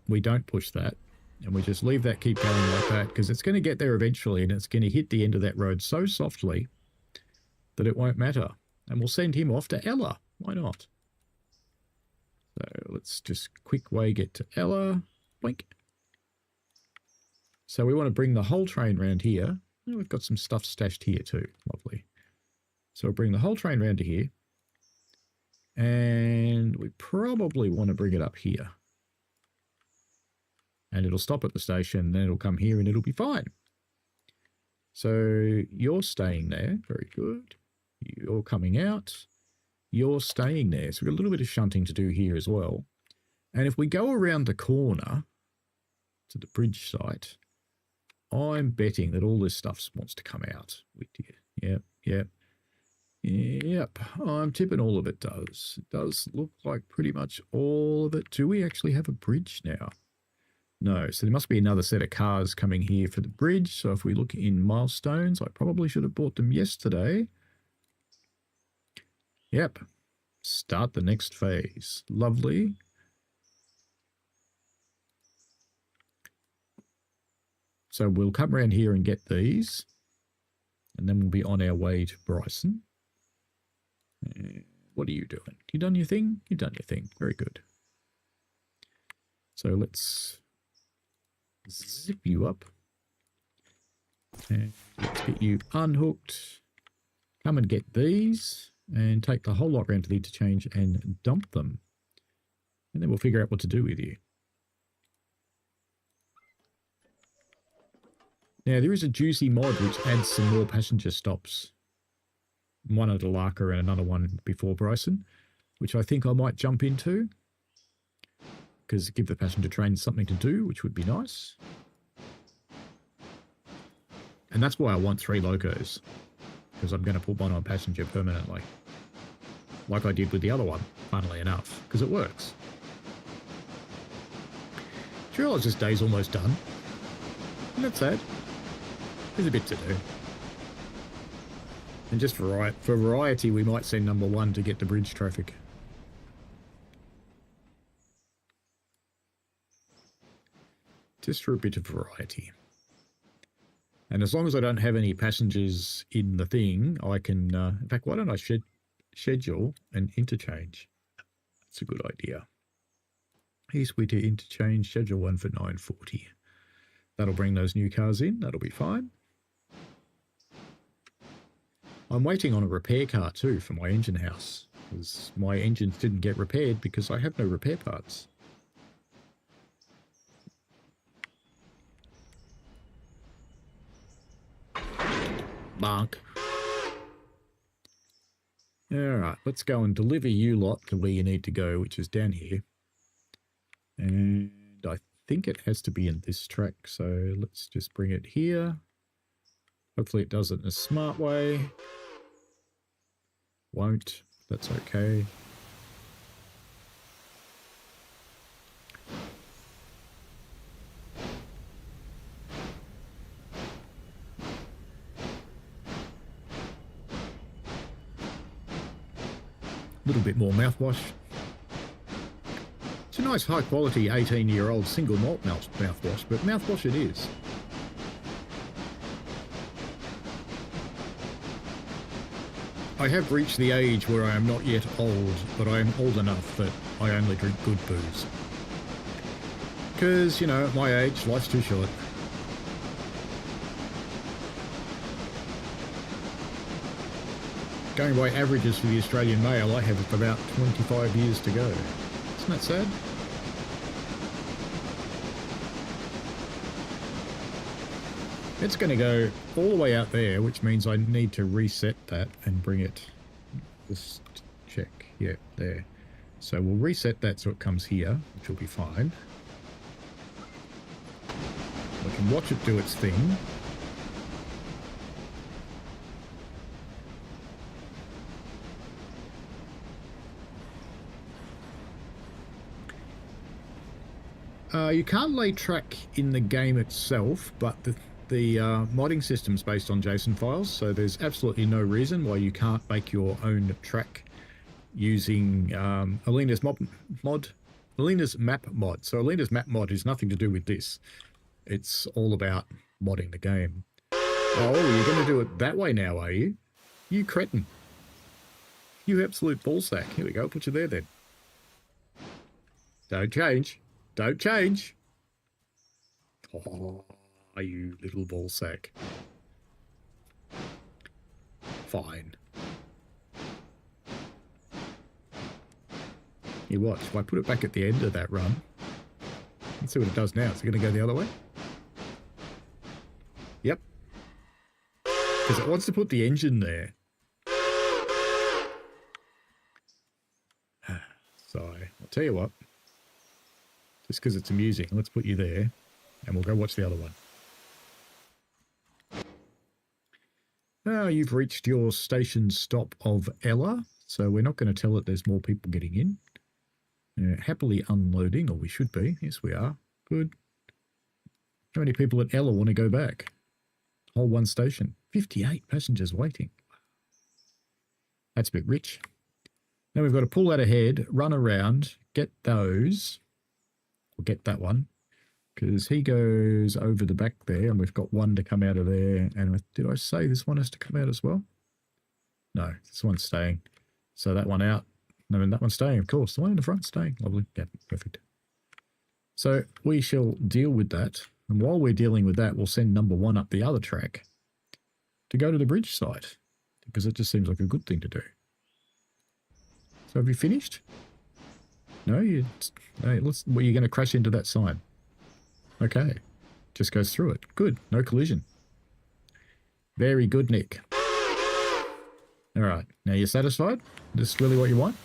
we don't push that and we just leave that keep going like that, because it's going to get there eventually and it's going to hit the end of that road so softly that it won't matter. And we'll send him off to Ela. Why not? So let's just quick way get to Ela. Blink. So we want to bring the whole train round here. Oh, we've got some stuff stashed here too. Lovely. So we'll bring the whole train round to here. And we probably want to bring it up here. And it'll stop at the station, then it'll come here and it'll be fine. So you're staying there. Very good. You're coming out. You're staying there. So we've got a little bit of shunting to do here as well. And if we go around the corner to the bridge site, I'm betting that all this stuff wants to come out. Yep. I'm tipping all of it does. It does look like pretty much all of it. Do we actually have a bridge now? No, so there must be another set of cars coming here for the bridge. So if we look in milestones, I probably should have bought them yesterday. Yep. Start the next phase. Lovely. So we'll come around here and get these. And then we'll be on our way to Bryson. What are you doing? You done your thing? You've done your thing. Very good. So let's zip you up. And let's get you unhooked. Come and get these. and take the whole lot round to the interchange and dump them. And then we'll figure out what to do with you. Now, there is a juicy mod which adds some more passenger stops. One at Alarka and another one before Bryson, which I think I might jump into, because give the passenger train something to do, which would be nice. And that's why I want 3 locos, because I'm going to put one on passenger permanently, like I did with the other one, funnily enough, because it works. Do you realise this day's almost done? Isn't that sad? There's a bit to do. And just for variety, we might send number 1 to get the bridge traffic. Just for a bit of variety. And as long as I don't have any passengers in the thing, I can... in fact, why don't I schedule an interchange? That's a good idea. East Whittier interchange, schedule 1 for 9:40. That'll bring those new cars in. That'll be fine. I'm waiting on a repair car too for my engine house, because my engines didn't get repaired because I have no repair parts. Bonk. Alright, let's go and deliver you lot to where you need to go, which is down here. And I think it has to be in this track, so let's just bring it here. Hopefully it does it in a smart way. Won't. That's okay. A little bit more mouthwash. It's a nice high quality 18-year-old single malt mouthwash, but mouthwash it is. I have reached the age where I am not yet old, but I am old enough that I only drink good booze. Because, you know, at my age, life's too short. Going by averages for the Australian Mail, I have about 25 years to go. Isn't that sad? It's going to go all the way out there, which means I need to reset that and bring it... Just check. Yeah, there. So we'll reset that so it comes here, which will be fine. We can watch it do its thing. You can't lay track in the game itself, but the modding system's based on JSON files, so there's absolutely no reason why you can't make your own track using Alina's map mod. So Alina's map mod has nothing to do with this. It's all about modding the game. Oh, you're going to do it that way now, are you? You cretin. You absolute ballsack. Here we go, put you there then. Don't change. Don't change. Oh, you little ballsack. Fine. You watch. If I put it back at the end of that run, let's see what it does now. Is it going to go the other way? Yep. Because it wants to put the engine there. So, I'll tell you what. Just because it's amusing, let's put you there, and we'll go watch the other one. Now you've reached your station stop of Ela, so we're not going to tell it there's more people getting in. Happily unloading, or we should be. Yes, we are. Good. How many people at Ela want to go back? Whole one station. 58 passengers waiting. That's a bit rich. Now we've got to pull that ahead, run around, get those... We'll get that one, because he goes over the back there, and we've got one to come out of there. And did I say this one has to come out as well? No, this one's staying. So that one out. No, and that one's staying, of course. The one in the front staying. Lovely. Yeah, perfect. So we shall deal with that. And while we're dealing with that, we'll send number 1 up the other track to go to the bridge site, because it just seems like a good thing to do. So have you finished? No, you. Hey, well, you're going to crash into that sign. Okay, just goes through it. Good, no collision. Very good, Nick. All right, now you're satisfied? This is really what you want?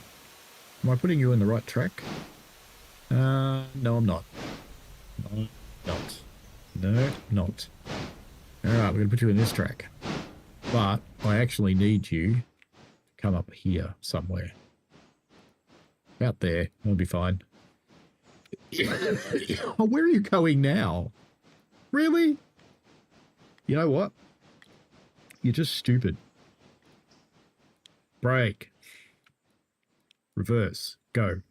Am I putting you in the right track? No, I'm not. No, not. No, not. All right, we're going to put you in this track. But I actually need you to come up here somewhere. Out there, that'll be fine. Oh, where are you going now? Really? You know what? You're just stupid. Brake. Reverse. Go.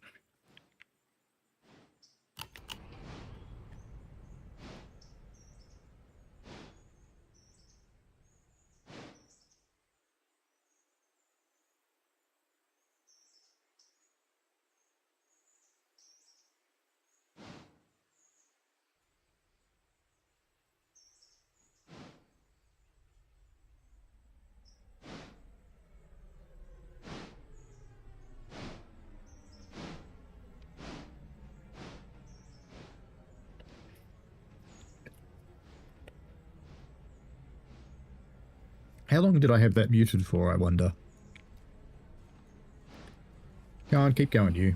How long did I have that muted for, I wonder? Go on, keep going, you.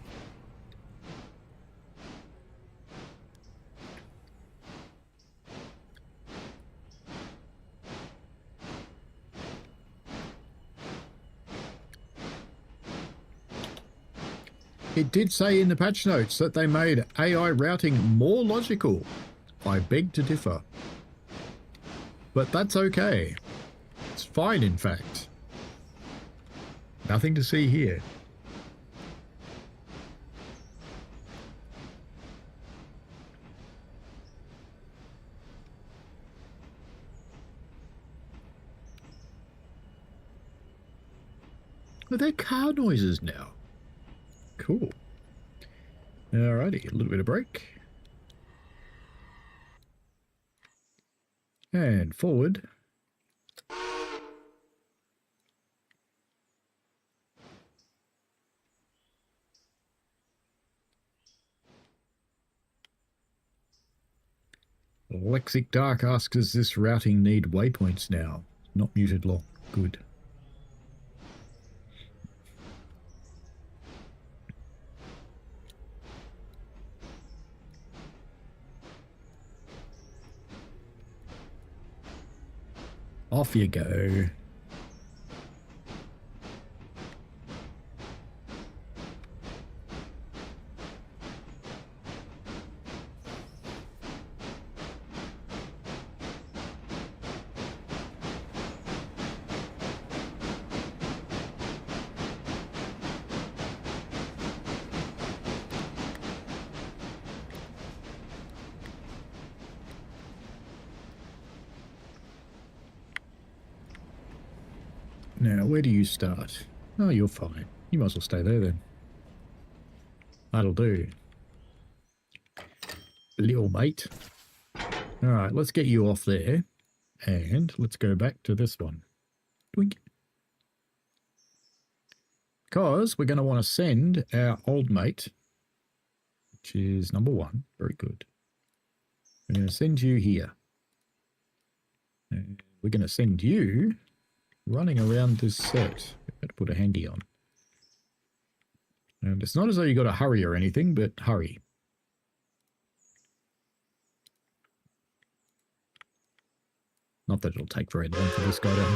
It did say in the patch notes that they made AI routing more logical. I beg to differ. But that's okay. It's fine, in fact. Nothing to see here. Well, they're car noises now. Cool. Alrighty, a little bit of brake. And forward. Lexic Dark asks, does this routing need waypoints now? Not muted long. Good. Off you go. Now, where do you start? Oh, you're fine. You might as well stay there then. That'll do. Little mate. Alright, let's get you off there. And let's go back to this one. Doink. Because we're going to want to send our old mate, which is number 1. Very good. We're going to send you here. And we're going to send you running around this set. Better put a handy on. And it's not as though you got to hurry or anything, but hurry. Not that it'll take very long for this guy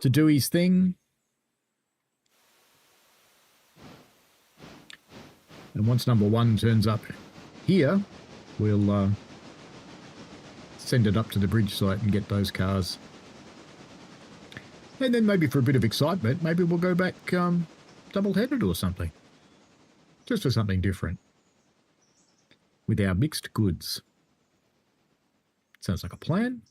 to do his thing. And once number 1 turns up here, we'll send it up to the bridge site and get those cars. And then maybe for a bit of excitement, maybe we'll go back double-headed or something. Just for something different. With our mixed goods. Sounds like a plan.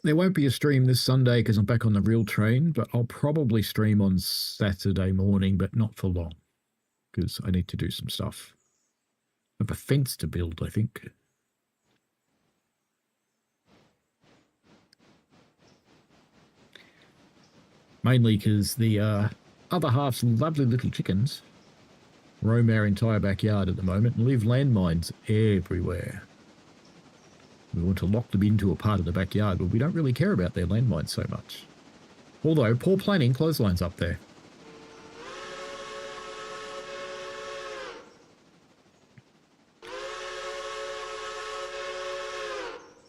There won't be a stream this Sunday because I'm back on the real train, but I'll probably stream on Saturday morning, but not for long because I need to do some stuff. I have a fence to build, I think. Mainly because the other half's lovely little chickens roam our entire backyard at the moment and leave landmines everywhere. We want to lock them into a part of the backyard, but we don't really care about their landmines so much. Although, poor planning, clotheslines up there.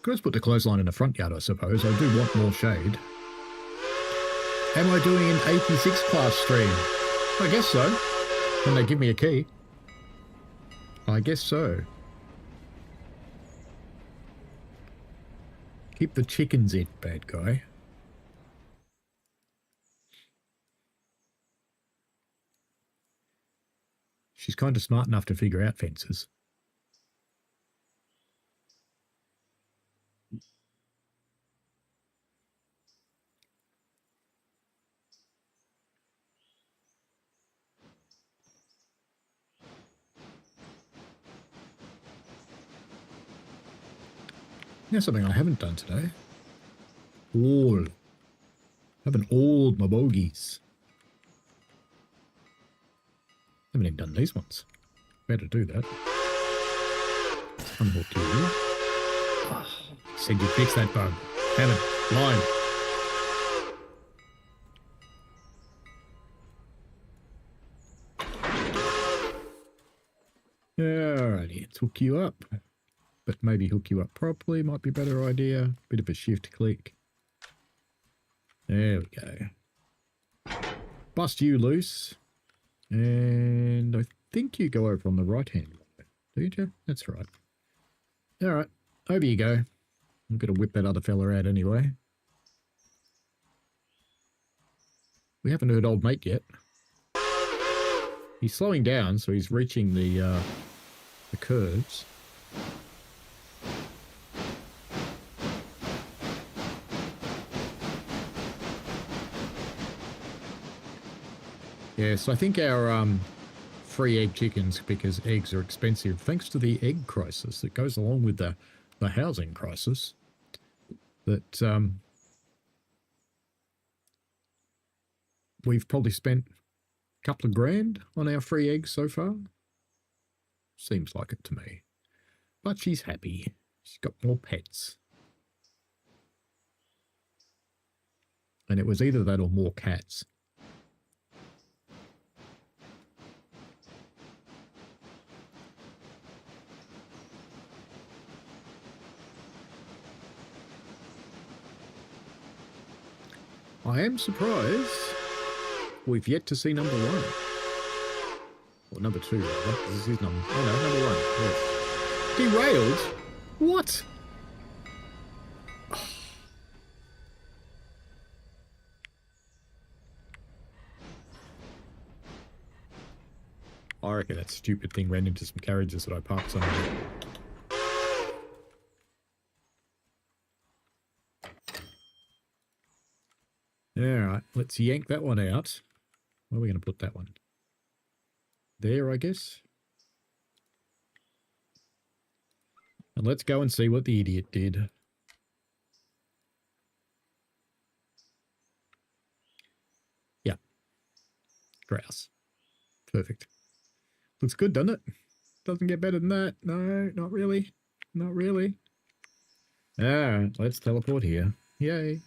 Could just put the clothesline in the front yard, I suppose. I do want more shade. Am I doing an 86 class stream? I guess so. When they give me a key. I guess so. Keep the chickens in, bad guy. She's kind of smart enough to figure out fences. Here's something I haven't done today. Haven't oiled my bogies. Haven't even done these ones. Better do that. Unhook you. Oh, said you fix that bug. Haven't. Line. Alrighty, let's hook you up. But maybe hook you up properly might be a better idea. Bit of a shift click. There we go. Bust you loose. And I think you go over on the right hand. Don't you? That's right. Alright, over you go. I'm going to whip that other fella out anyway. We haven't heard old mate yet. He's slowing down, so he's reaching the curves. Yeah, so I think our free egg chickens, because eggs are expensive, thanks to the egg crisis that goes along with the housing crisis, that we've probably spent a couple of grand on our free eggs so far. Seems like it to me. But she's happy. She's got more pets. And it was either that or more cats. I am surprised we've yet to see number one. Or number two, rather. This is number... Oh, no, number one. Yes. Derailed? What? I reckon that stupid thing ran into some carriages that I parked somewhere. Alright, let's yank that one out. Where are we going to put that one? There, I guess. And let's go and see what the idiot did. Yeah. Grouse. Perfect. Looks good, doesn't it? Doesn't get better than that. No, not really. Not really. Alright, let's teleport here. Yay.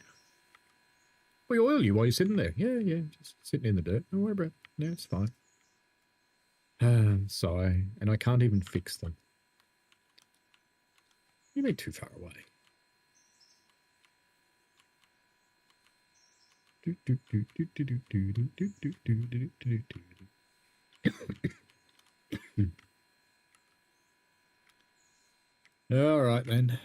We oil you while you're sitting there. Yeah, just sitting in the dirt. Don't worry about it. Yeah, it's fine. Sorry. And I can't even fix them. You made too far away. All right, then.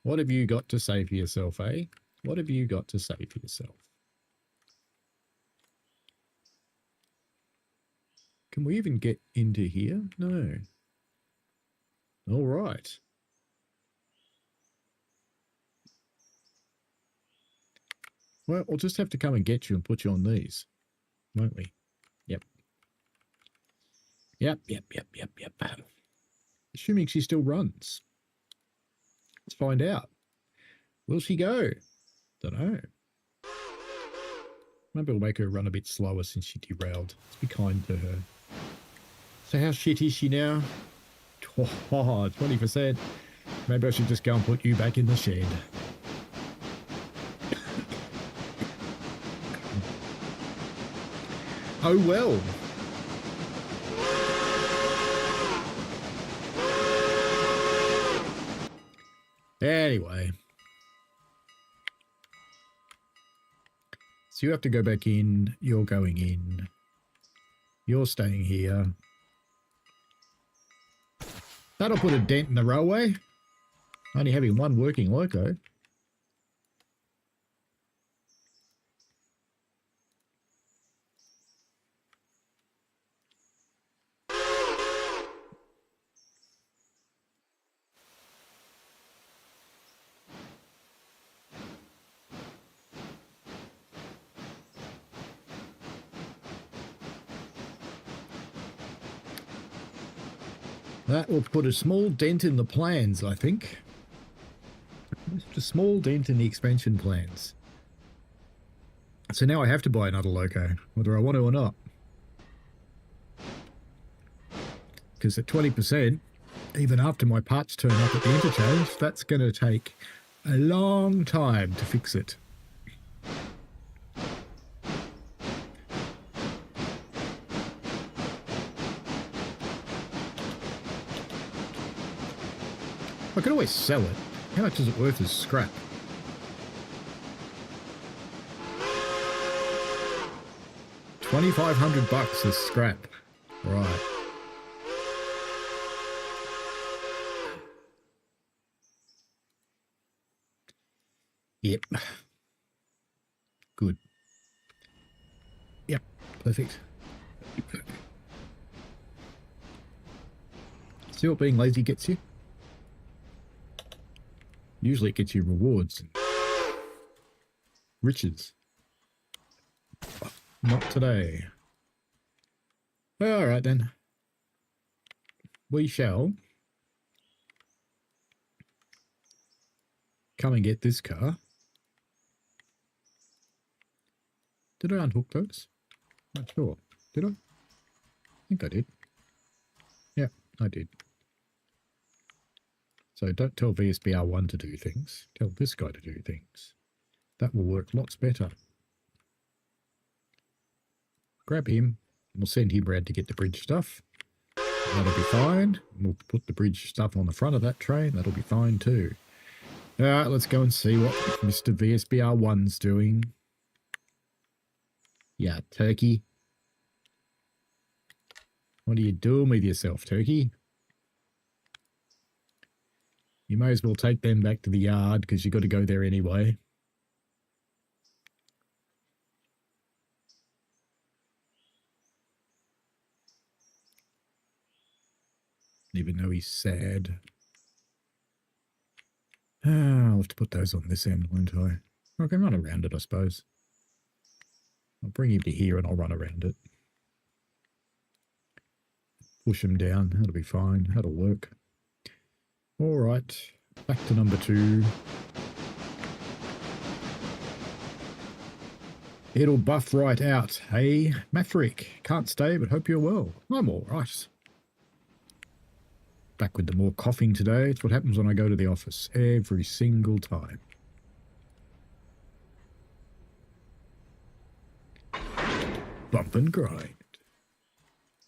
What have you got to say for yourself, eh? What have you got to say for yourself? Can we even get into here? No. All right. Well, we'll just have to come and get you and put you on these, won't we? Yep. Yep. Assuming she still runs. Let's find out. Will she go? Don't know. Maybe we'll make her run a bit slower since she derailed. Let's be kind to her. So how shit is she now? Oh, 20%. Maybe I should just go and put you back in the shed. Oh well. Anyway. So you have to go back in. You're going in. You're staying here. That'll put a dent in the railway. Only having one working loco. That will put a small dent in the plans, I think. Just a small dent in the expansion plans. So now I have to buy another loco, whether I want to or not. Because at 20%, even after my parts turn up at the interchange, that's going to take a long time to fix it. I could always sell it. How much is it worth as scrap? $2,500 as scrap. Right. Yep. Good. Yep. Perfect. See what being lazy gets you? Usually it gets you rewards. Riches. Not today. All right then. We shall come and get this car. Did I unhook those? Not sure. Did I? I think I did. Yeah, I did. So don't tell VSBR 1 to do things. Tell this guy to do things. That will work lots better. Grab him. And we'll send him round to get the bridge stuff. That'll be fine. We'll put the bridge stuff on the front of that train. That'll be fine too. All right, let's go and see what Mr. VSBR 1's doing. Yeah, turkey. What are you doing with yourself, turkey? You may as well take them back to the yard because you've got to go there anyway. Even though he's sad. I'll have to put those on this end, won't I? I can run around it, I suppose. I'll bring him to here and I'll run around it. Push him down. That'll be fine. That'll work. All right. Back to number 2. It'll buff right out. Hey, Maverick. Can't stay, but hope you're well. I'm all right. Back with the more coughing today. It's what happens when I go to the office. Every single time. Bump and grind.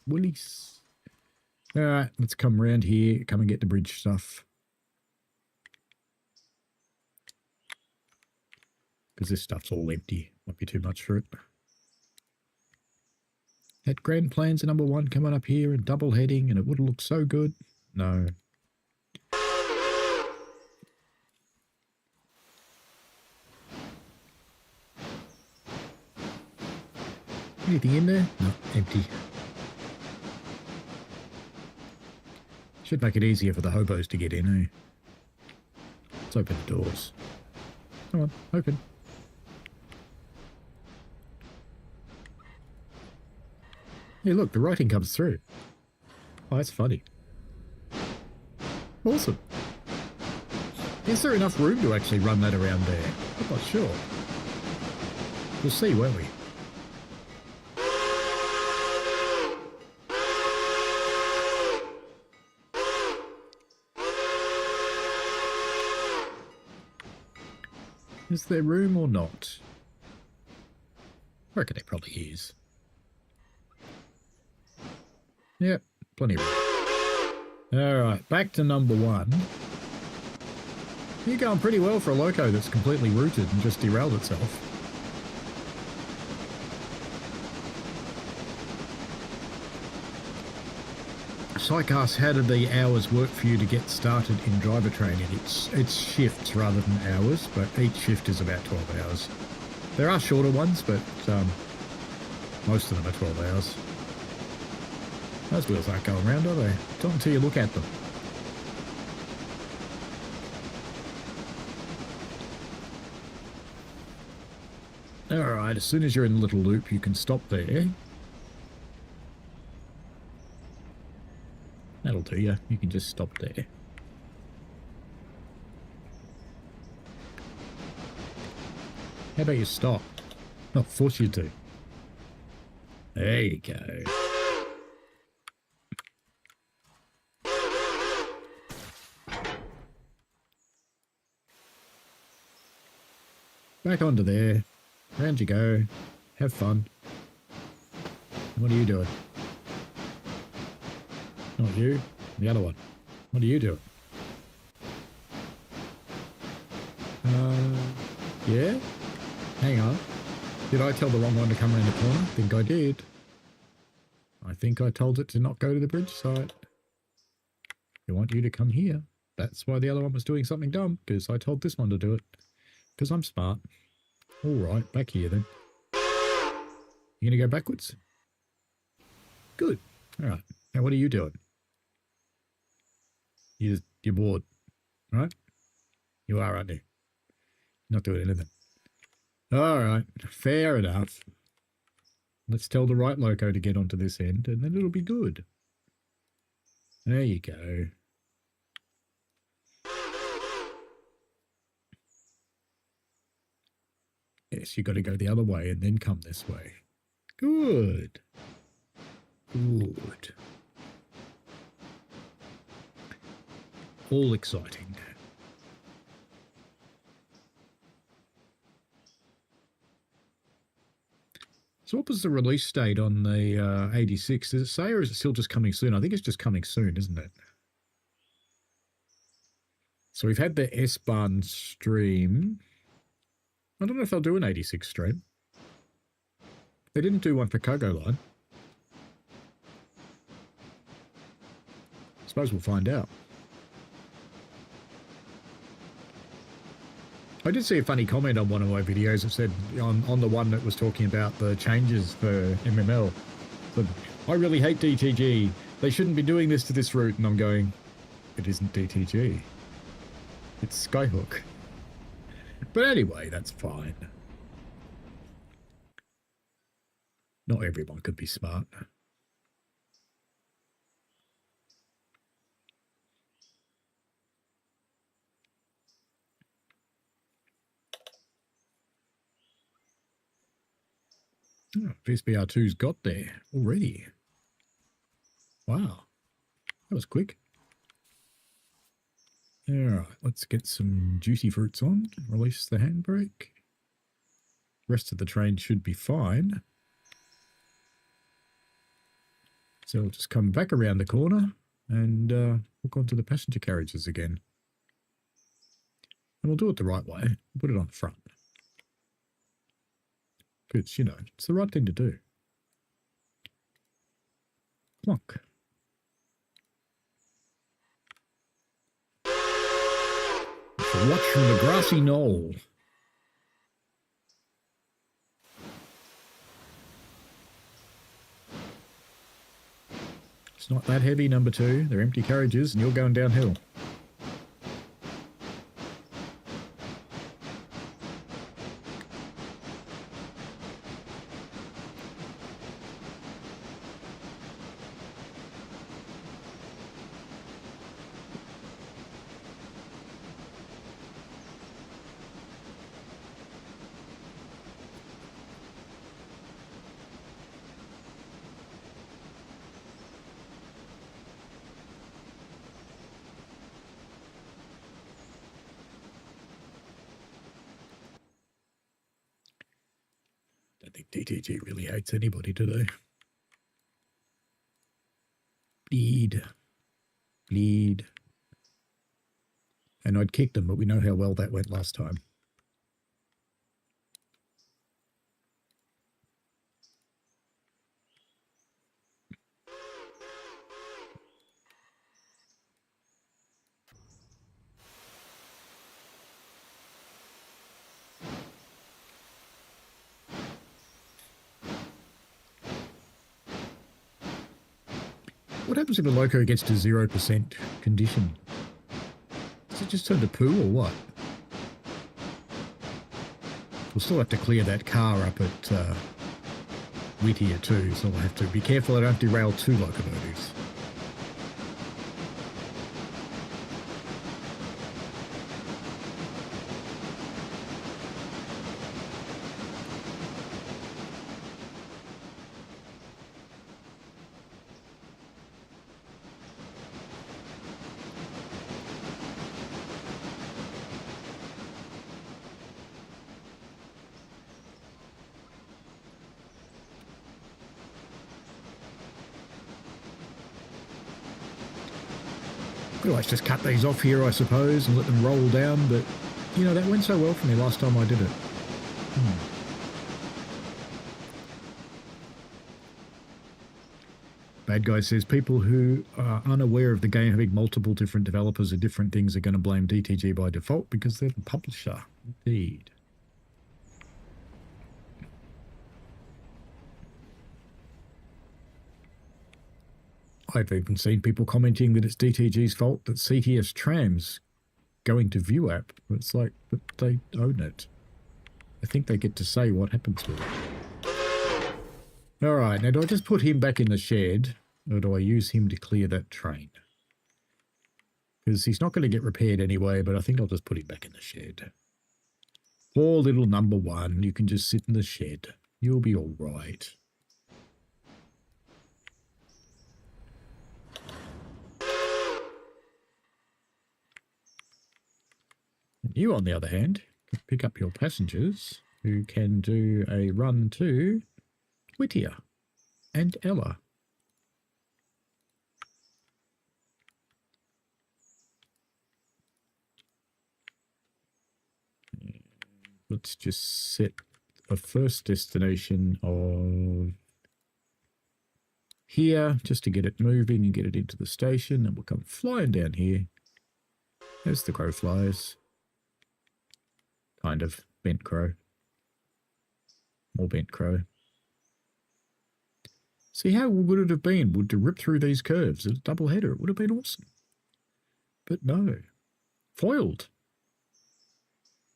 Willies. All right, let's come around here. Come and get the bridge stuff. Because this stuff's all empty. Might be too much for it. Had grand plans of number 1 coming up here and double heading, and it would have looked so good. No. Anything in there? No, empty. Should make it easier for the hobos to get in, eh? Let's open the doors. Come on, open. Hey, look, the writing comes through. Oh, that's funny. Awesome. Is there enough room to actually run that around there? I'm not sure. We'll see, won't we? Is there room or not? I reckon it probably is. Yep, plenty of room. Alright, back to number 1. You're going pretty well for a loco that's completely rooted and just derailed itself. Psych asks, how did the hours work for you to get started in driver training? It's shifts rather than hours, but each shift is about 12 hours. There are shorter ones, but most of them are 12 hours. Those wheels aren't going around, are they? Not until you look at them. Alright, as soon as you're in the little loop, you can stop there. That'll do you. You can just stop there. How about you stop? I'll force you to. There you go. Back onto there. Round you go. Have fun. What are you doing? Not you. The other one. What are you doing? Yeah? Hang on. Did I tell the wrong one to come around the corner? I think I did. I think I told it to not go to the bridge side. I want you to come here. That's why the other one was doing something dumb, because I told this one to do it. Because I'm smart. Alright, back here then. You gonna go backwards? Good. Alright. Now what are you doing? You're bored, right? You are, aren't you? Not doing anything. Alright, fair enough. Let's tell the right loco to get onto this end, and then it'll be good. There you go. Yes, you got to go the other way and then come this way. Good. Good. All exciting. So what was the release date on the 86? Does it say, or is it still just coming soon? I think it's just coming soon, isn't it? So we've had the S-Bahn stream. I don't know if they'll do an 86 stream. They didn't do one for Cargo Line. I suppose we'll find out. I did see a funny comment on one of my videos that said, on the one that was talking about the changes for MML, that I really hate DTG. They shouldn't be doing this to this route. And I'm going, it isn't DTG. It's Skyhook. But anyway, that's fine. Not everyone could be smart. Oh, VSBR 2's got there already. Wow. That was quick. Alright, let's get some juicy fruits on. Release the handbrake. Rest of the train should be fine. So we'll just come back around the corner and hook onto the passenger carriages again. And we'll do it the right way. Put it on the front. Because, you know, it's the right thing to do. Clunk. Watch from the grassy knoll. It's not that heavy, number 2. They're empty carriages and you're going downhill. don't think DTG really hates anybody, do they? Bleed. Bleed. And I'd kicked them, but we know how well that went last time. What happens if a loco gets to 0% condition? Does it just turn to poo or what? We'll still have to clear that car up at Whittier too, so I'll have to be careful I don't derail 2 locomotives. Well, let's just cut these off here, I suppose, and let them roll down, but, you know, that went so well for me last time I did it. Bad Guy says people who are unaware of the game having multiple different developers of different things are going to blame DTG by default because they're the publisher. Indeed. I've even seen people commenting that it's DTG's fault that CTS trams going to view app. It's like, but they own it. I think they get to say what happens to it. All right, now do I just put him back in the shed, or do I use him to clear that train? Because he's not going to get repaired anyway, but I think I'll just put him back in the shed. Poor little number 1, you can just sit in the shed. You'll be all right. You, on the other hand, can pick up your passengers who can do a run to Whittier and Ela. Let's just set a first destination of here just to get it moving and get it into the station, and we'll come flying down here. As the crow flies. Kind of bent crow. More bent crow. See, how would it have been? Would to rip through these curves as a double header? It would have been awesome. But no. Foiled.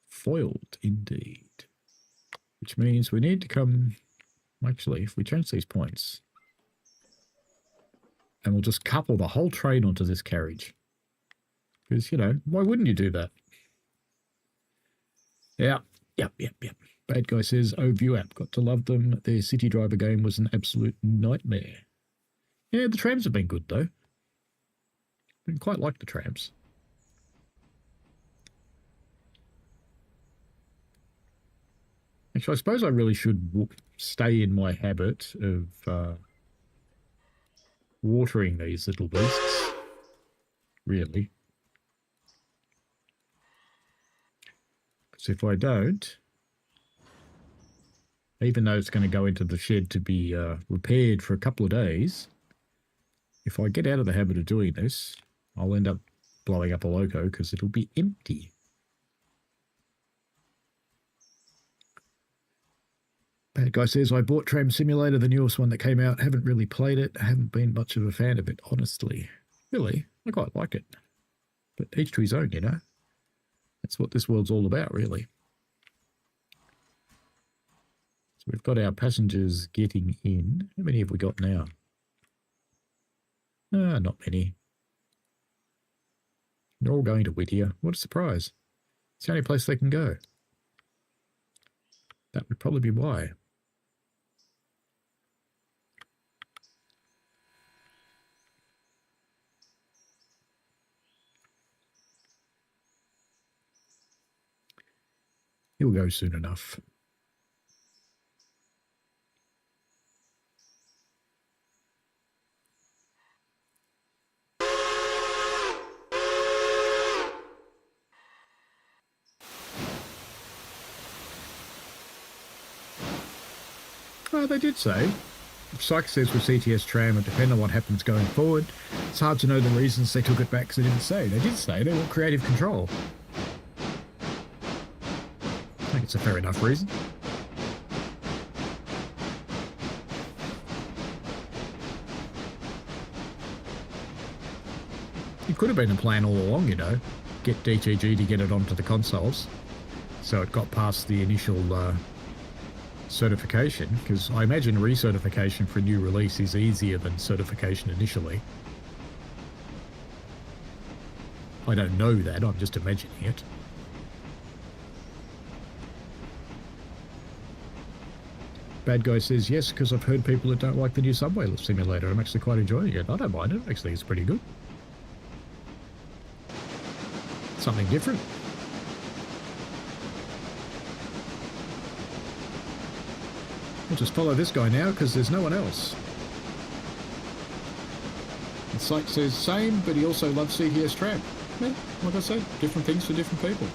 Foiled indeed. Which means we need to come... Actually, if we change these points... And we'll just couple the whole train onto this carriage. Because, you know, why wouldn't you do that? Yeah, yep. Bad Guy says, oh, view app, got to love them. Their City Driver game was an absolute nightmare. Yeah, the trams have been good, though. I quite like the trams. Actually, I suppose I really should stay in my habit of watering these little beasts. Really. Because if I don't, even though it's going to go into the shed to be repaired for a couple of days, if I get out of the habit of doing this, I'll end up blowing up a loco because it'll be empty. Bad Guy says, I bought Tram Simulator, the newest one that came out. Haven't really played it. I haven't been much of a fan of it, honestly. Really? I quite like it. But each to his own, you know? That's what this world's all about, really. So we've got our passengers getting in. How many have we got now? Not many. They're all going to Whittier. What a surprise. It's the only place they can go. That would probably be why. He'll go soon enough. They did say. Psych says with CTS tram, it depends on what happens going forward. It's hard to know the reasons they took it back because they didn't say. They did say they want creative control. I think it's a fair enough reason. It could have been a plan all along, you know. Get DTG to get it onto the consoles. So it got past the initial certification, because I imagine recertification for a new release is easier than certification initially. I don't know that, I'm just imagining it. Bad Guy says, yes, because I've heard people that don't like the new Subway Simulator. I'm actually quite enjoying it. I don't mind it, actually it's pretty good. Something different. We'll just follow this guy now because there's no one else. And Psych says same, but he also loves CTS tram. Yeah, like I said, different things for different people.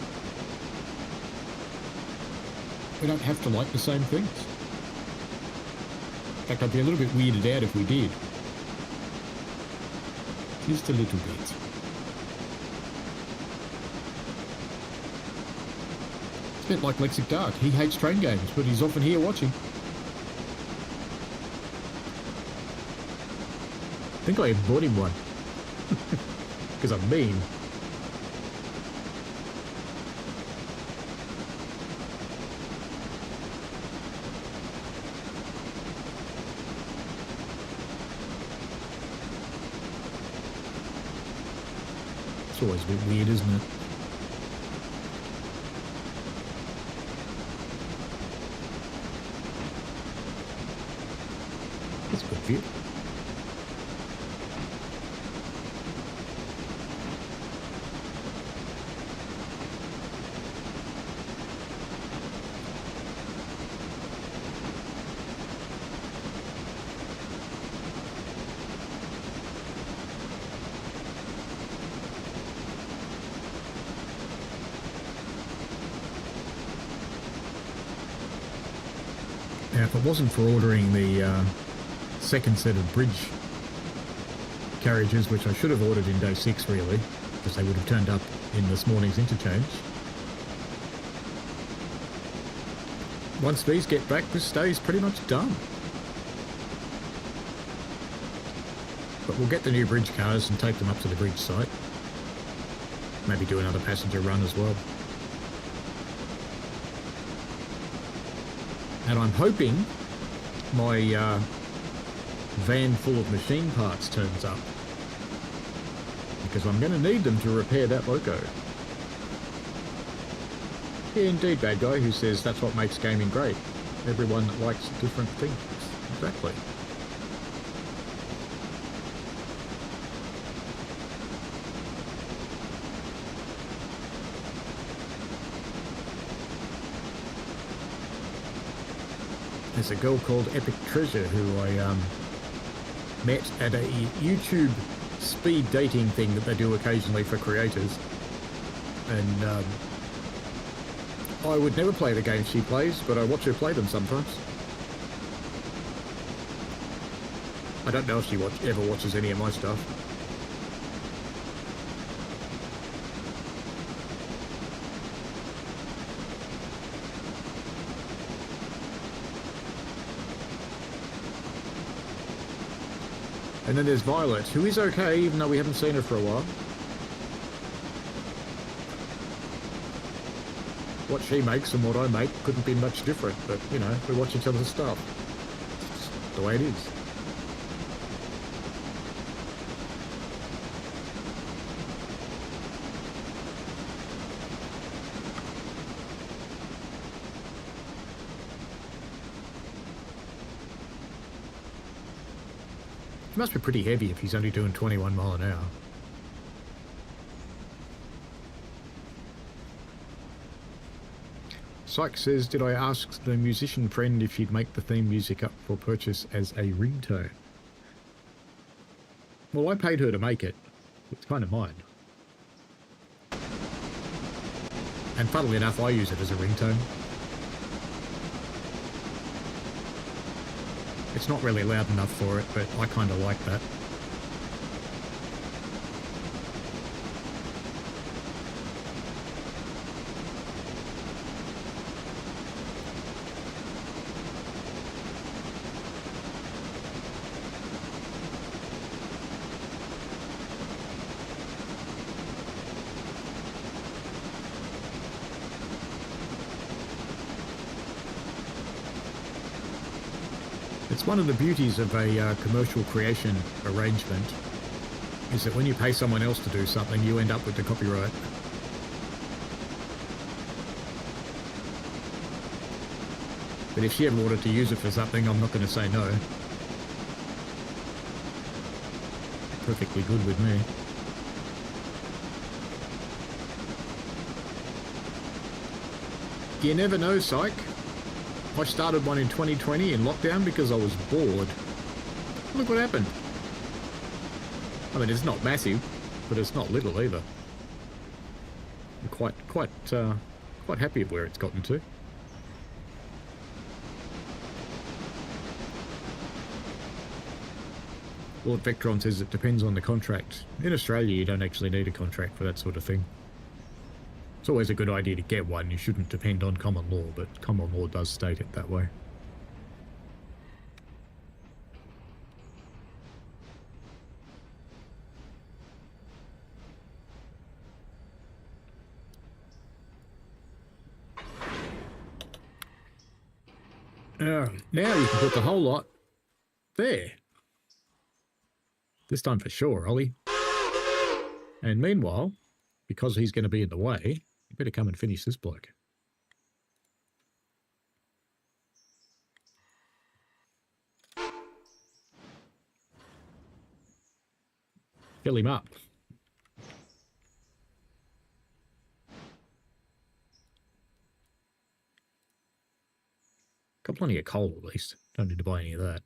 We don't have to like the same things. In fact, I'd be a little bit weirded out if we did. Just a little bit. It's a bit like Lexic Dark. He hates train games, but he's often here watching. I think I have bought him one. Because I'm mean. It's always a bit weird, isn't it? That's a good view. Now, if it wasn't for ordering the second set of bridge carriages, which I should have ordered in day 6 really, because they would have turned up in this morning's interchange. Once these get back, this day's pretty much done. But we'll get the new bridge cars and take them up to the bridge site. Maybe do another passenger run as well. And I'm hoping my van full of machine parts turns up, because I'm going to need them to repair that loco. Yeah, indeed, Bad Guy, who says that's what makes gaming great. Everyone likes different things. Exactly. There's a girl called Epic Treasure who I met at a YouTube speed dating thing that they do occasionally for creators. And I would never play the games she plays, but I watch her play them sometimes. I don't know if she ever watches any of my stuff. And then there's Violet, who is okay, even though we haven't seen her for a while. What she makes and what I make couldn't be much different, but, you know, we watch each other's stuff. It's the way it is. He must be pretty heavy if he's only doing 21 mile an hour. Psych says, did I ask the musician friend if he'd make the theme music up for purchase as a ringtone? Well, I paid her to make it. It's kind of mine. And funnily enough, I use it as a ringtone. It's not really loud enough for it, but I kind of like that. It's one of the beauties of a commercial creation arrangement is that when you pay someone else to do something, you end up with the copyright. But if she ever wanted to use it for something, I'm not going to say no. Perfectly good with me. You never know, Psych. I started one in 2020 in lockdown because I was bored. Look what happened. I mean, it's not massive, but it's not little either. I'm quite happy of where it's gotten to. Lord Vectron says it depends on the contract. In Australia, you don't actually need a contract for that sort of thing. It's always a good idea to get one. You shouldn't depend on common law, but common law does state it that way. Now you can put the whole lot there. This time for sure, Ollie. And meanwhile, because he's going to be in the way, you better come and finish this bloke. Fill him up. Got plenty of coal at least. Don't need to buy any of that.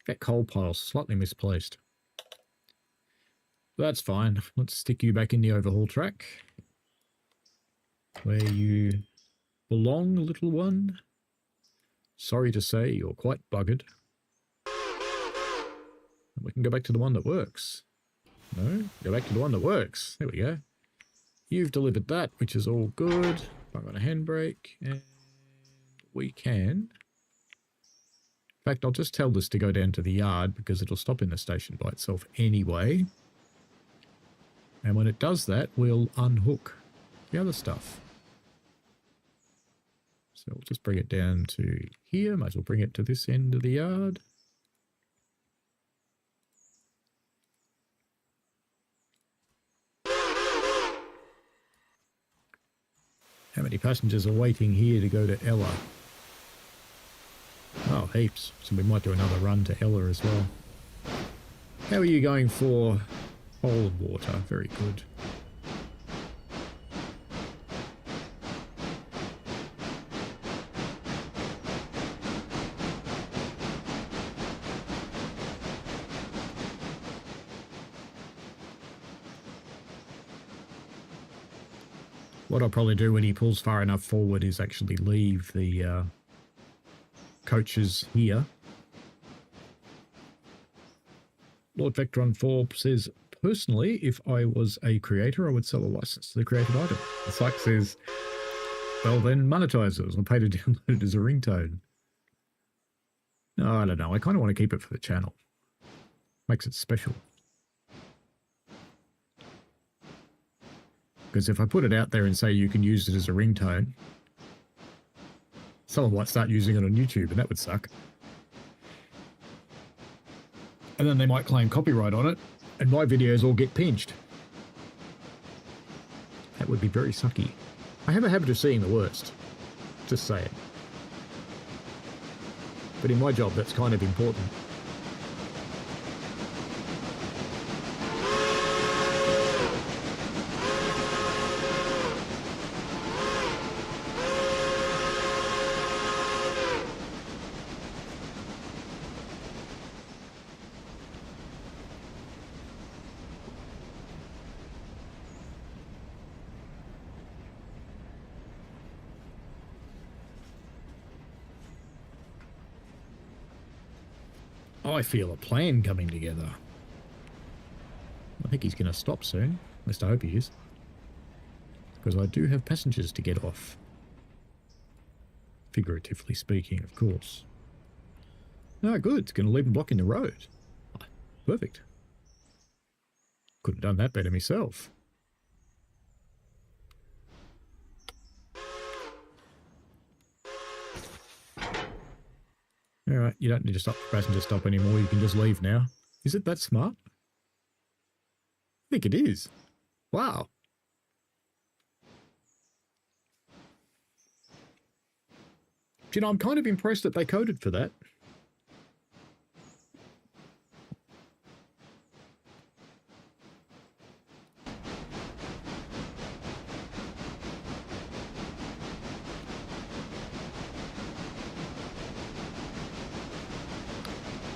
That coal pile's slightly misplaced. That's fine. Let's stick you back in the overhaul track. Where you belong, little one. Sorry to say, you're quite buggered. We can go back to the one that works. No, go back to the one that works. There we go. You've delivered that, which is all good. Bung on a handbrake, and we can... In fact, I'll just tell this to go down to the yard because it'll stop in the station by itself anyway. And when it does that, we'll unhook the other stuff. So we'll just bring it down to here. Might as well bring it to this end of the yard. How many passengers are waiting here to go to Ela? Oh, heaps. So we might do another run to Ela as well. How are you going for cold water? Very good. What I'll probably do when he pulls far enough forward is actually leave the coaches here. Lord Vectron 4 says, personally, if I was a creator, I would sell a license to the created item. The Psych says, well then monetize it. I'll pay to download it as a ringtone. No, I don't know. I kind of want to keep it for the channel. Makes it special. Because if I put it out there and say you can use it as a ringtone, someone might start using it on YouTube, and that would suck. And then they might claim copyright on it, and my videos all get pinched. That would be very sucky. I have a habit of seeing the worst. Just saying. But in my job, that's kind of important. I feel a plan coming together. I think he's going to stop soon. At least I hope he is. Because I do have passengers to get off. Figuratively speaking, of course. No, good. It's going to leave him blocking the road. Perfect. Couldn't have done that better myself. Alright, you don't need to stop the passenger stop anymore. You can just leave now. Is it that smart? I think it is. Wow. Do you know, I'm kind of impressed that they coded for that.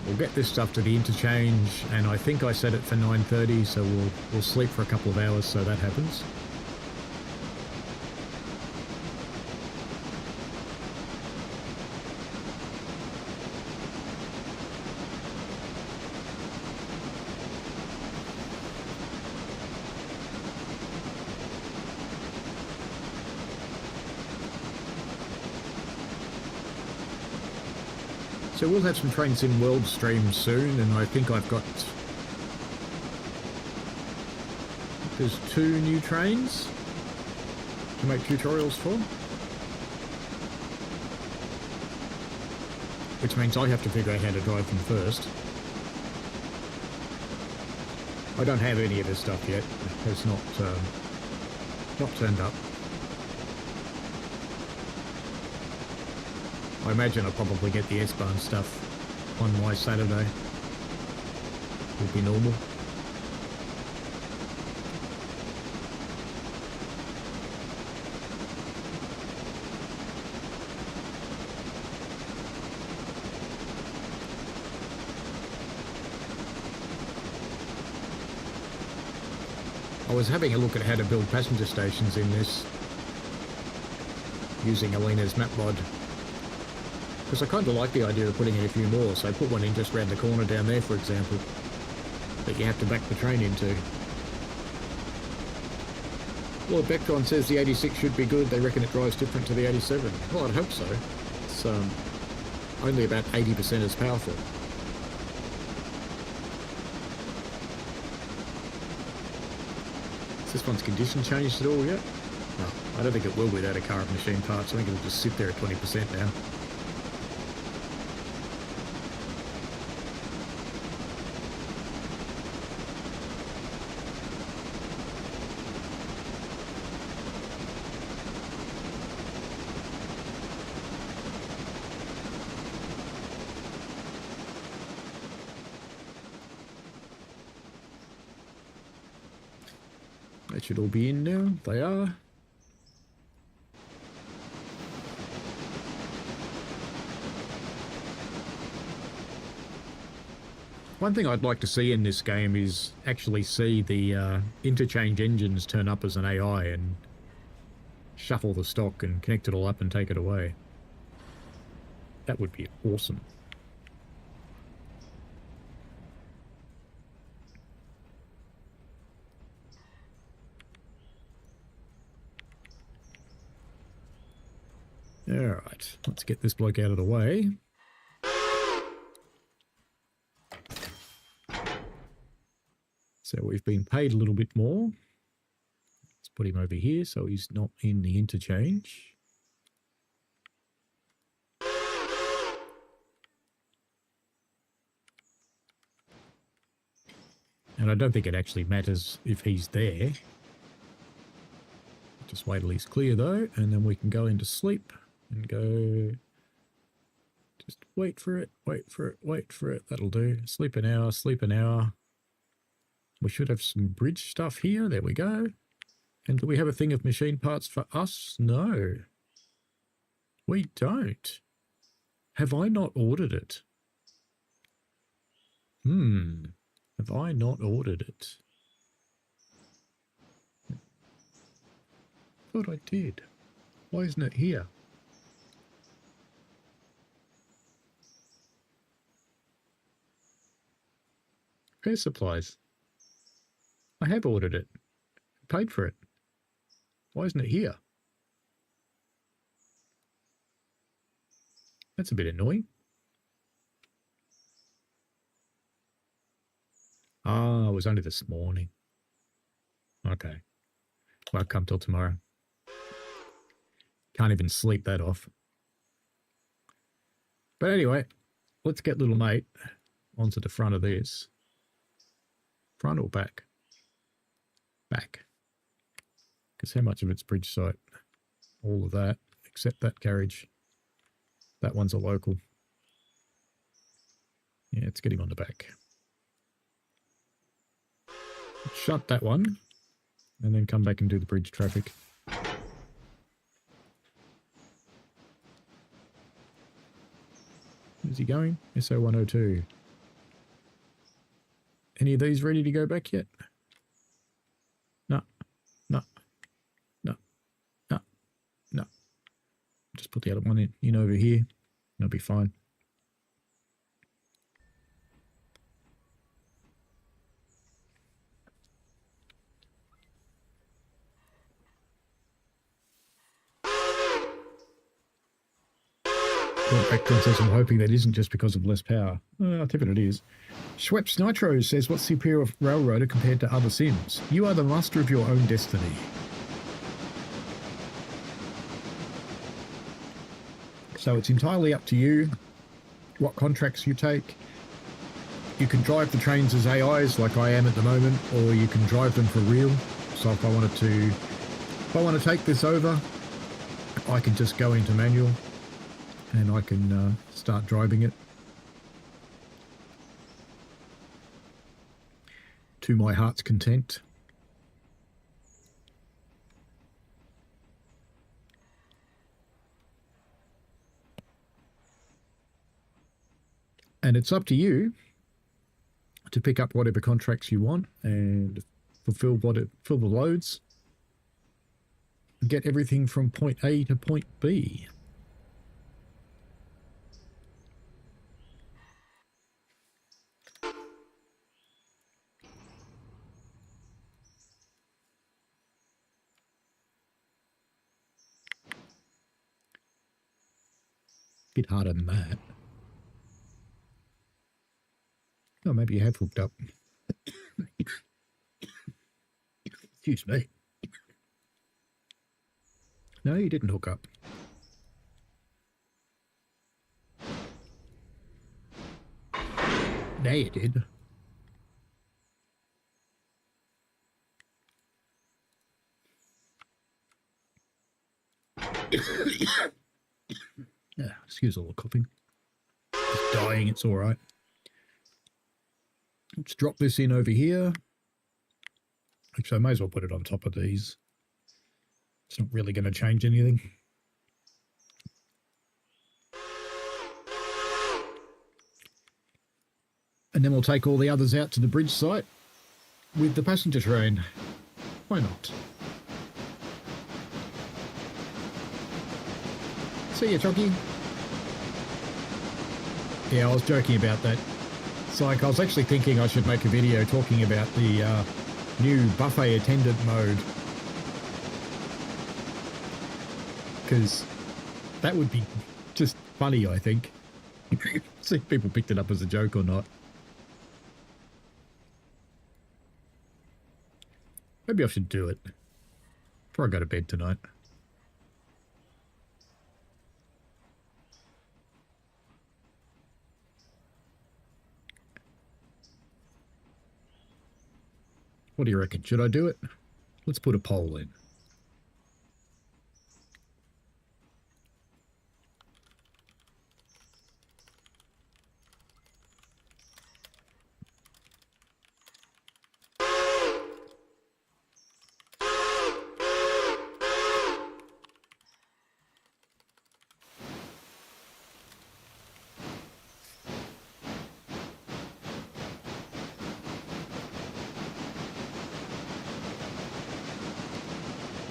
We'll get this stuff to the interchange, and I think I set it for 9:30, so we'll sleep for a couple of hours so that happens. So we'll have some trains in World Stream soon, and I think I've got... There's 2 new trains to make tutorials for. Which means I have to figure out how to drive them first. I don't have any of this stuff yet. It's not turned up. I imagine I'll probably get the S-Bahn stuff on my Saturday. Will be normal. I was having a look at how to build passenger stations in this using Alina's map mod. Because I kind of like the idea of putting in a few more, so I put one in just round the corner down there, for example, that you have to back the train into. Lord Vectron says the 86 should be good. They reckon it drives different to the 87. Well, I'd hope so. It's only about 80% as powerful. Is this one's condition changed at all yet? No, I don't think it will without a current machine parts. I think it'll just sit there at 20% now. They should all be in now. They are. One thing I'd like to see in this game is actually see the interchange engines turn up as an AI and shuffle the stock and connect it all up and take it away. That would be awesome. Alright, let's get this bloke out of the way. So we've been paid a little bit more. Let's put him over here so he's not in the interchange. And I don't think it actually matters if he's there. Just wait till he's clear though, and then we can go into sleep and go... Just wait for it, wait for it, wait for it. That'll do. Sleep an hour, sleep an hour. We should have some bridge stuff here. There we go. And do we have a thing of machine parts for us? No. We don't. Have I not ordered it? Have I not ordered it? Thought I did. Why isn't it here? Air supplies. I have ordered it. Paid for it. Why isn't it here? That's a bit annoying. Ah, it was only this morning. Okay. Won't come till tomorrow. Can't even sleep that off. But anyway, let's get little mate onto the front of this. Front or back? Back. Because how much of it's bridge site? All of that, except that carriage. That one's a local. Yeah, let's get him on the back. Shut that one, and then come back and do the bridge traffic. Where's he going? SO102. Any of these ready to go back yet? No. No. No. No. No. Just put the other one in over here. That'll be fine. Background says, I'm hoping that isn't just because of less power. I think it is. Schweppes Nitro says, what's the appeal of Railroader compared to other sims? You are the master of your own destiny. So it's entirely up to you what contracts you take. You can drive the trains as AIs like I am at the moment, or you can drive them for real. So if I want to take this over, I can just go into manual and I can start driving it to my heart's content. And it's up to you to pick up whatever contracts you want and fulfill the loads and get everything from point A to point B. Bit harder than that. Oh, maybe you have hooked up. Excuse me. No, you didn't hook up. Now you did. Yeah, excuse all the coughing. Just dying, it's all right. Let's drop this in over here. Actually, I may as well put it on top of these. It's not really going to change anything. And then we'll take all the others out to the bridge site with the passenger train. Why not? See you, Chucky. Yeah, I was joking about that. It's like I was actually thinking I should make a video talking about the new buffet attendant mode. Because that would be just funny, I think. See if people picked it up as a joke or not. Maybe I should do it before I go to bed tonight. What do you reckon? Should I do it? Let's put a poll in.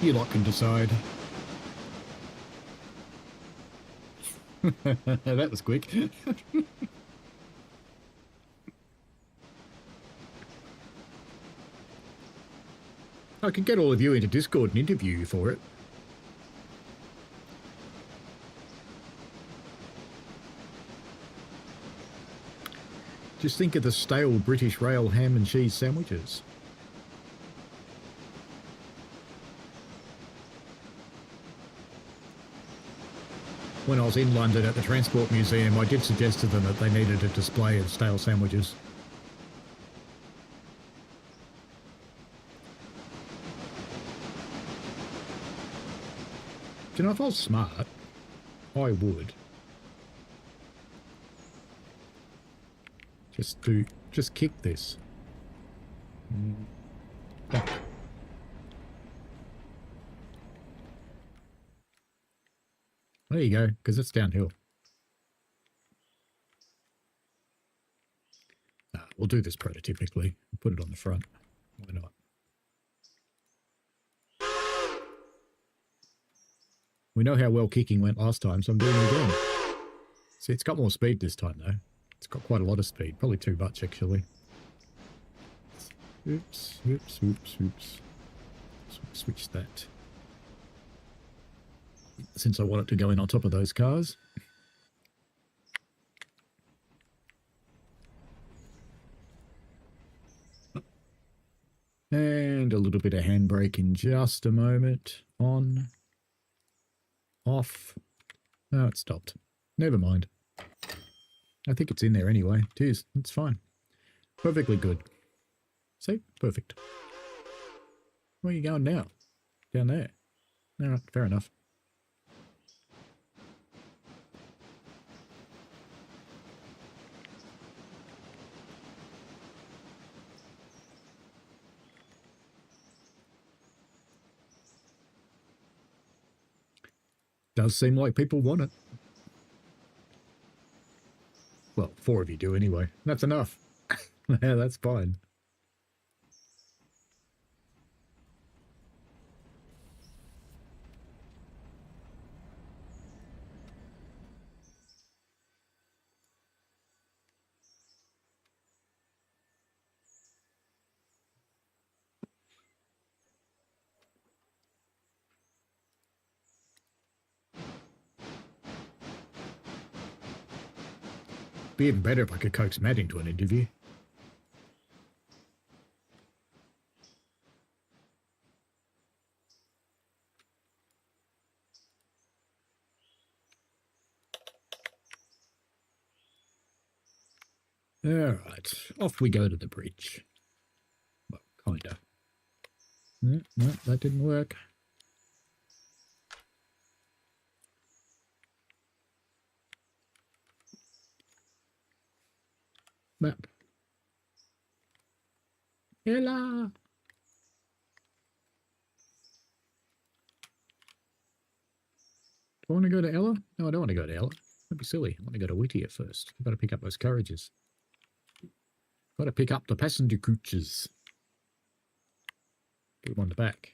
You lot can decide. That was quick. I could get all of you into Discord and interview you for it. Just think of the stale British rail ham and cheese sandwiches. When I was in London at the Transport Museum, I did suggest to them that they needed a display of stale sandwiches. Do you know, if I was smart, I would just kick this. Back. There you go, because it's downhill. We'll do this prototypically. Put it on the front. Why not? We know how well kicking went last time, so I'm doing it again. See, it's got more speed this time, though. It's got quite a lot of speed. Probably too much, actually. Oops, oops, oops, oops. Switch that. Since I want it to go in on top of those cars. And a little bit of handbrake in just a moment. On. Off. Oh, it stopped. Never mind. I think it's in there anyway. It is. It's fine. Perfectly good. See? Perfect. Where are you going now? Down there. All right, fair enough. Does seem like people want it. Well, 4 of you do anyway. That's enough. Yeah, that's fine. Be even better if I could coax Matt into an interview. All right, off we go to the bridge. Well, kinda. No, that didn't work. Map. Ela. Do I want to go to Ela? No, I don't want to go to Ela. That'd be silly. I want to go to Whittier first. I've got to pick up those carriages. Got to pick up the passenger coaches. Put them on the back.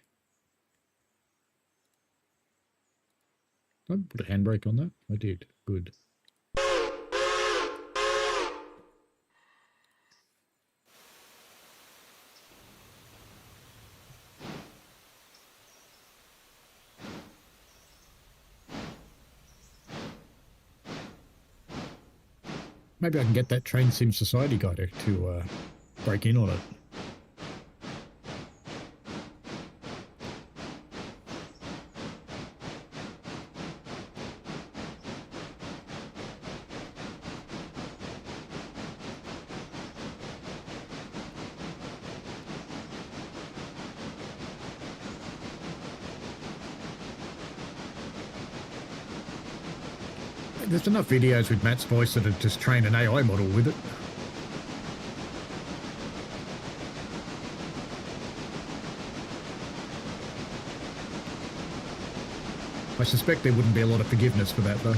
Did I put a handbrake on that? I did. Good. Maybe I can get that Train Sim Society guy to break in on it. There's enough videos with Matt's voice that have just trained an AI model with it. I suspect there wouldn't be a lot of forgiveness for that, though.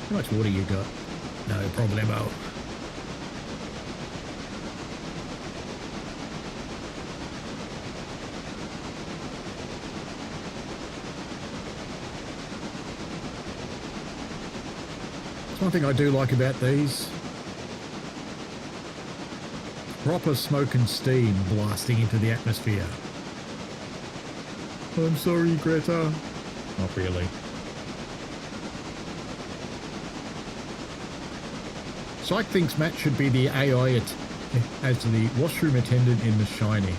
How much water you got? No problemo. One thing I do like about these, Proper smoke and steam blasting into the atmosphere. I'm sorry, Greta. Not really. Psych thinks Matt should be the AI as the washroom attendant in The Shining.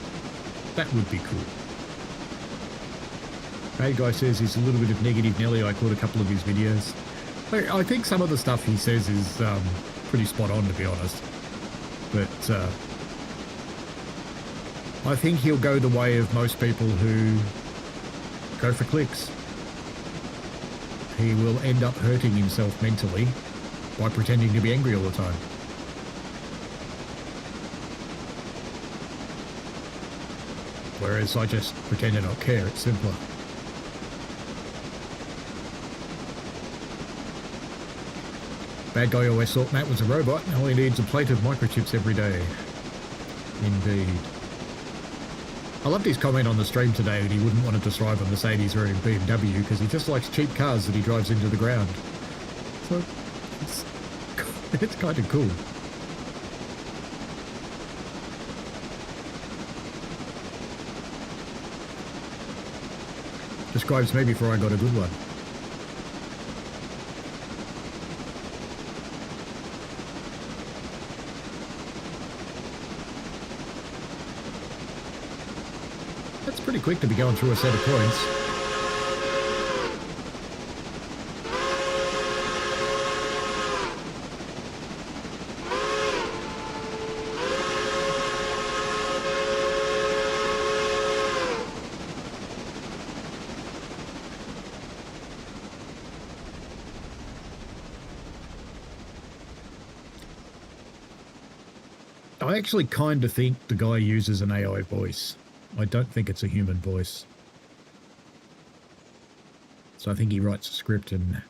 That would be cool. Bad Guy says he's a little bit of negative Nelly. I caught a couple of his videos. I think some of the stuff he says is pretty spot on, to be honest. But I think he'll go the way of most people who go for clicks. He will end up hurting himself mentally by pretending to be angry all the time. Whereas I just pretend to not care. It's simpler. Bad Guy always thought Matt was a robot. All he needs a plate of microchips every day. Indeed. I loved his comment on the stream today that he wouldn't want to drive a Mercedes or a BMW because he just likes cheap cars that he drives into the ground. So it's kind of cool. Describes me before I got a good one. That's pretty quick to be going through a set of points. I actually kind of think the guy uses an AI voice. I don't think it's a human voice. So I think he writes a script and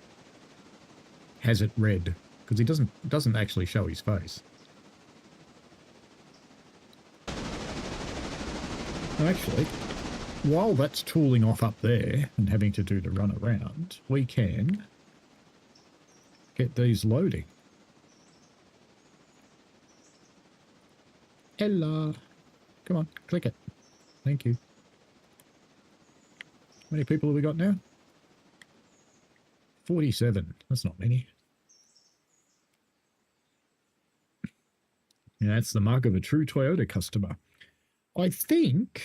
has it read, because he doesn't actually show his face. Actually, while that's tooling off up there and having to do the run around, we can get these loading. Ela. Come on, click it. Thank you. How many people have we got now? 47. That's not many. Yeah, that's the mark of a true Toyota customer. I think...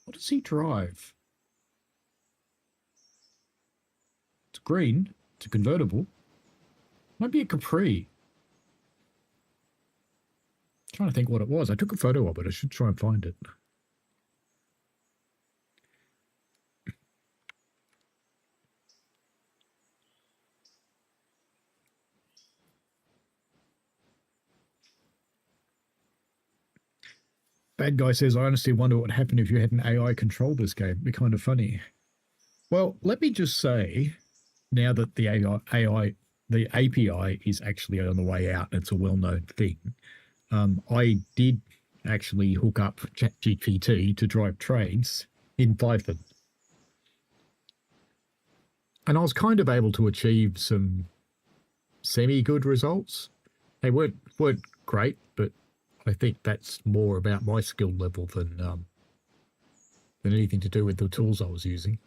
What does he drive? It's green. It's a convertible. Might be a Capri. Trying to think what it was. I took a photo of it. I should try and find it. Bad Guy says, I honestly wonder what would happen if you had an AI control this game. It'd be kind of funny. Well, let me just say, now that the the API is actually on the way out, it's a well-known thing. I did actually hook up ChatGPT to drive trains in Python. And I was kind of able to achieve some semi-good results. They weren't great, but I think that's more about my skill level than anything to do with the tools I was using.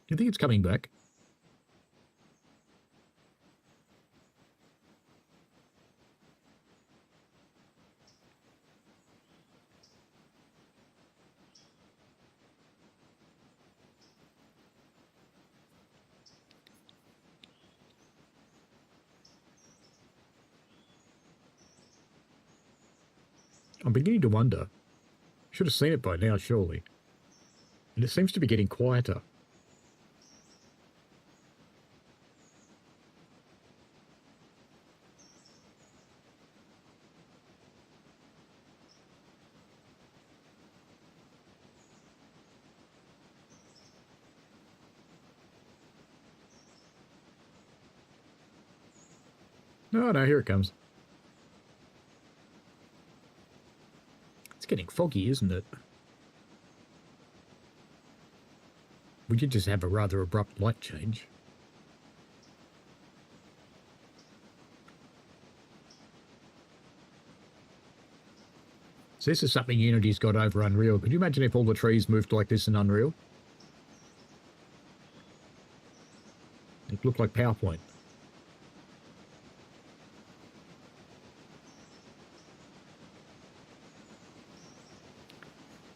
Do you think it's coming back? I'm beginning to wonder. Should have seen it by now, surely. And it seems to be getting quieter. No, here it comes. It's getting foggy, isn't it? We did just have a rather abrupt light change. So this is something Unity's got over Unreal. Could you imagine if all the trees moved like this in Unreal? It looked like PowerPoint.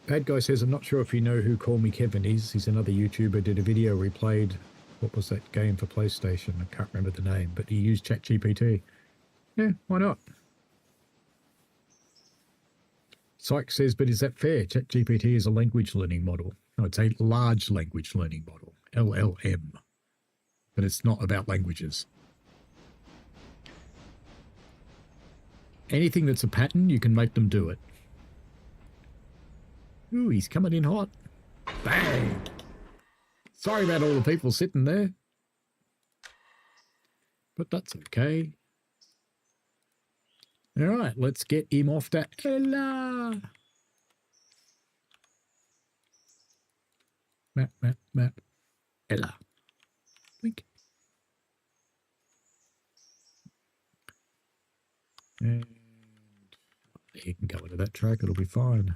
Bad Guy says, I'm not sure if you know who Call Me Kevin is. He's another YouTuber, did a video where he played, what was that game for PlayStation? I can't remember the name, but he used ChatGPT. Yeah, why not? Syke says, but is that fair? ChatGPT is a language learning model. No, it's a large language learning model, LLM. But it's not about languages. Anything that's a pattern, you can make them do it. Ooh, he's coming in hot. Bang! Sorry about all the people sitting there. But that's okay. All right, let's get him off to Ela. Map. Ela. Wink. And he can go into that track, it'll be fine.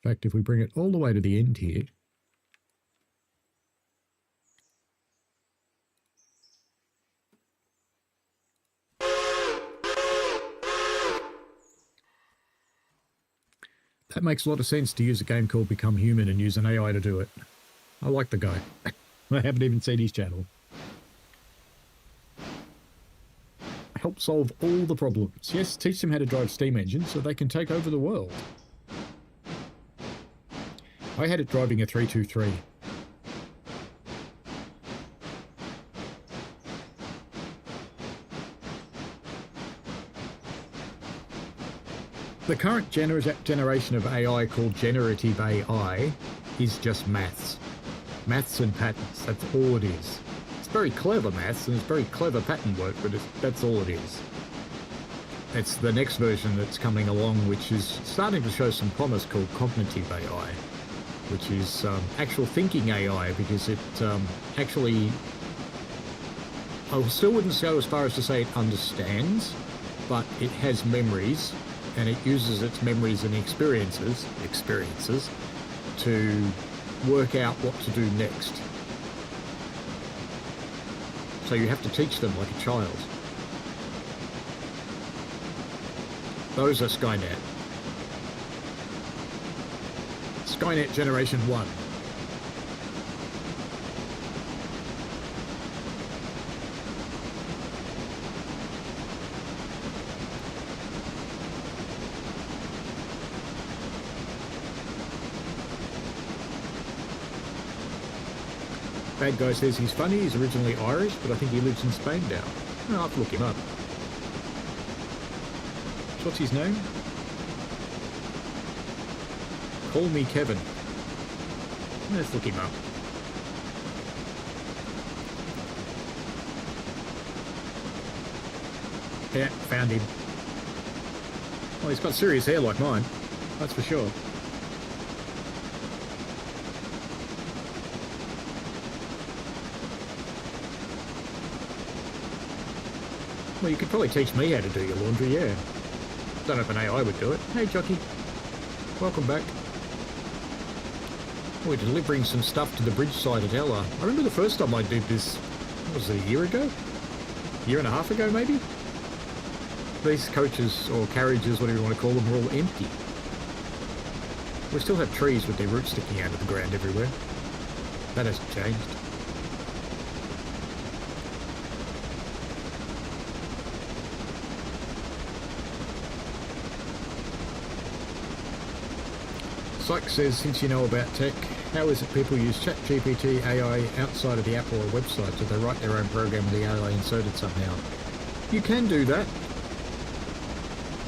In fact, if we bring it all the way to the end here, that makes a lot of sense to use a game called Become Human and use an AI to do it. I like the guy. I haven't even seen his channel. Help solve all the problems. Yes, teach them how to drive steam engines so they can take over the world. I had it driving a 323. The current generation of AI called generative AI is just maths. Maths and patterns, that's all it is. It's very clever maths and it's very clever pattern work, but that's all it is. It's the next version that's coming along, which is starting to show some promise, called cognitive AI, which is actual thinking AI, because it actually, I still wouldn't go as far as to say it understands, but it has memories, and it uses its memories and experiences to work out what to do next. So you have to teach them like a child. Those are Skynet. Skynet Generation 1. Bad Guy says he's funny, he's originally Irish, but I think he lives in Spain now. I'll have to look him up. What's his name? Call Me Kevin. Let's look him up. Yeah, found him. Well, he's got serious hair like mine, that's for sure. Well, you could probably teach me how to do your laundry, yeah. Don't know if an AI would do it. Hey, Jockey. Welcome back. We're delivering some stuff to the bridge side at Ela. I remember the first time I did this, what was it, a year ago? A year and a half ago, maybe? These coaches, or carriages, whatever you want to call them, are all empty. We still have trees with their roots sticking out of the ground everywhere. That hasn't changed. Syke says, since you know about tech, how is it people use ChatGPT AI outside of the app or website? Do they write their own program with the AI inserted somehow? You can do that.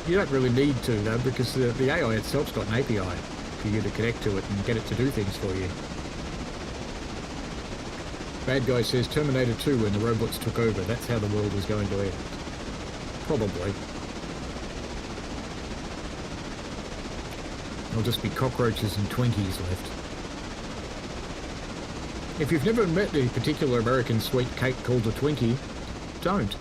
You don't really need to, though, because the AI itself's got an API for you to connect to it and get it to do things for you. Bad Guy says, Terminator 2, when the robots took over, that's how the world was going to end. Probably. There'll just be cockroaches and Twinkies left. If you've never met the particular American sweet cake called a Twinkie, don't.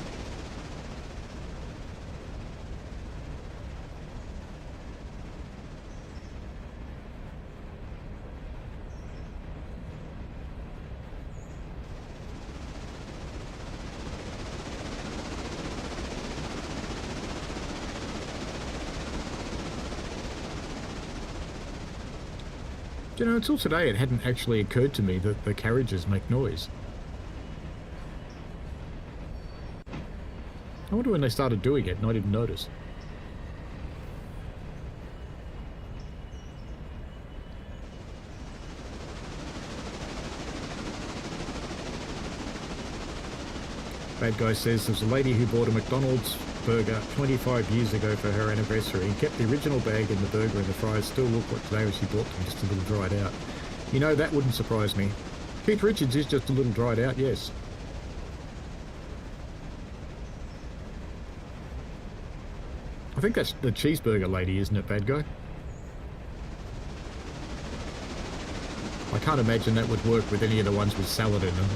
You know, until today it hadn't actually occurred to me that the carriages make noise. I wonder when they started doing it and I didn't notice. Bad guy says there's a lady who bought a McDonald's burger 25 years ago for her anniversary and kept the original bag, and the burger and the fries still look like today when she bought them, just a little dried out. You know, that wouldn't surprise me. Keith Richards is just a little dried out, yes. I think that's the cheeseburger lady, isn't it, bad guy? I can't imagine that would work with any of the ones with salad in them.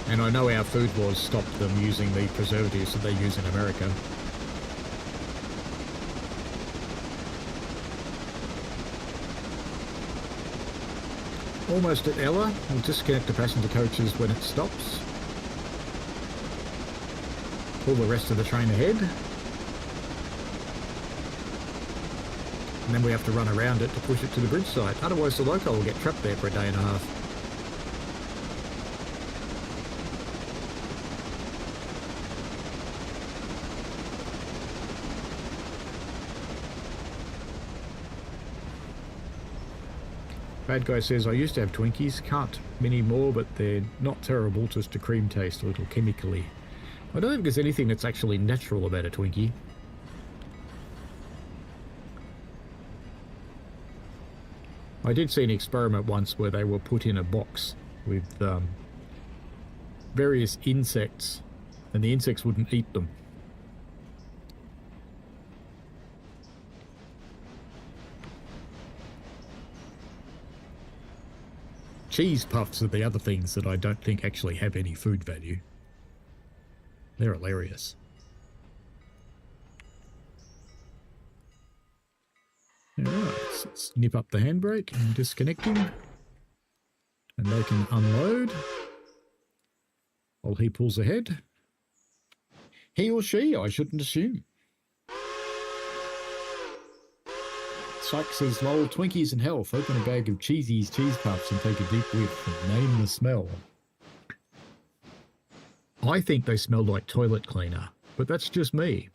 And I know our food laws stopped them using the preservatives that they use in America. Almost at Ela. We'll disconnect the passenger coaches when it stops. Pull the rest of the train ahead. And then we have to run around it to push it to the bridge site. Otherwise the loco will get trapped there for a day and a half. Bad guy says, I used to have Twinkies, can't many more, but they're not terrible, just a cream taste, a little chemically. I don't think there's anything that's actually natural about a Twinkie. I did see an experiment once where they were put in a box with various insects, and the insects wouldn't eat them. Cheese puffs are the other things that I don't think actually have any food value. They're hilarious. Alright, so let's nip up the handbrake and disconnect him. And they can unload while he pulls ahead. He or she, I shouldn't assume. Sykes says, lol, Twinkies and health. Open a bag of Cheesies cheese puffs and take a deep whiff and name the smell. I think they smell like toilet cleaner, but that's just me.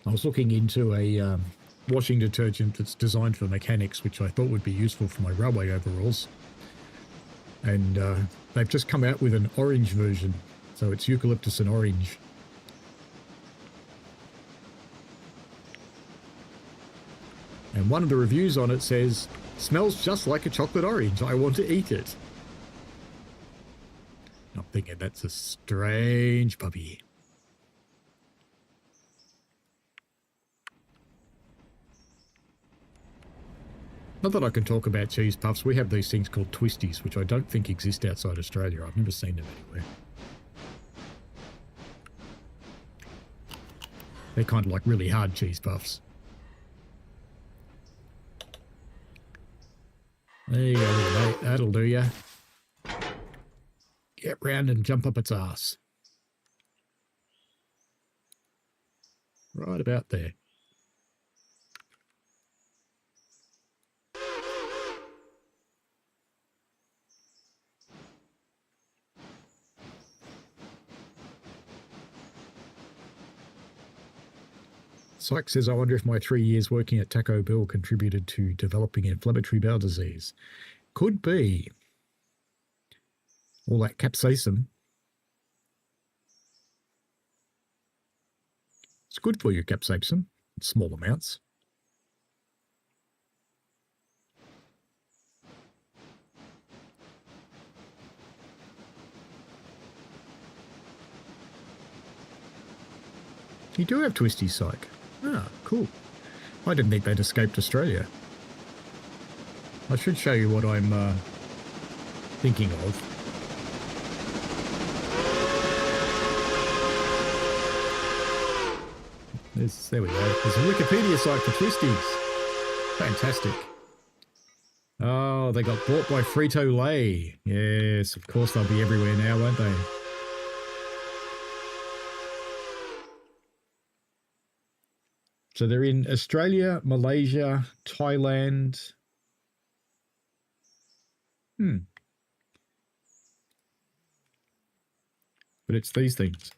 I was looking into a washing detergent that's designed for mechanics, which I thought would be useful for my railway overalls. And they've just come out with an orange version, so it's eucalyptus and orange. And one of the reviews on it says, smells just like a chocolate orange, I want to eat it. I'm thinking that's a strange puppy. Not that I can talk about cheese puffs. We have these things called twisties, which I don't think exist outside Australia. I've never seen them anywhere. They're kind of like really hard cheese puffs. There you go, little mate. That'll do ya. Get round and jump up its arse. Right about there. Sykes says, I wonder if my 3 years working at Taco Bell contributed to developing inflammatory bowel disease. Could be. All that capsaicin. It's good for you, capsaicin, in small amounts. You do have twisties, Syke. Ah, cool. I didn't think they'd escaped Australia. I should show you what I'm thinking of. There we go. There's a Wikipedia site for twisties. Fantastic. Oh, they got bought by Frito-Lay. Yes, of course they'll be everywhere now, won't they? So they're in Australia, Malaysia, Thailand. But it's these things.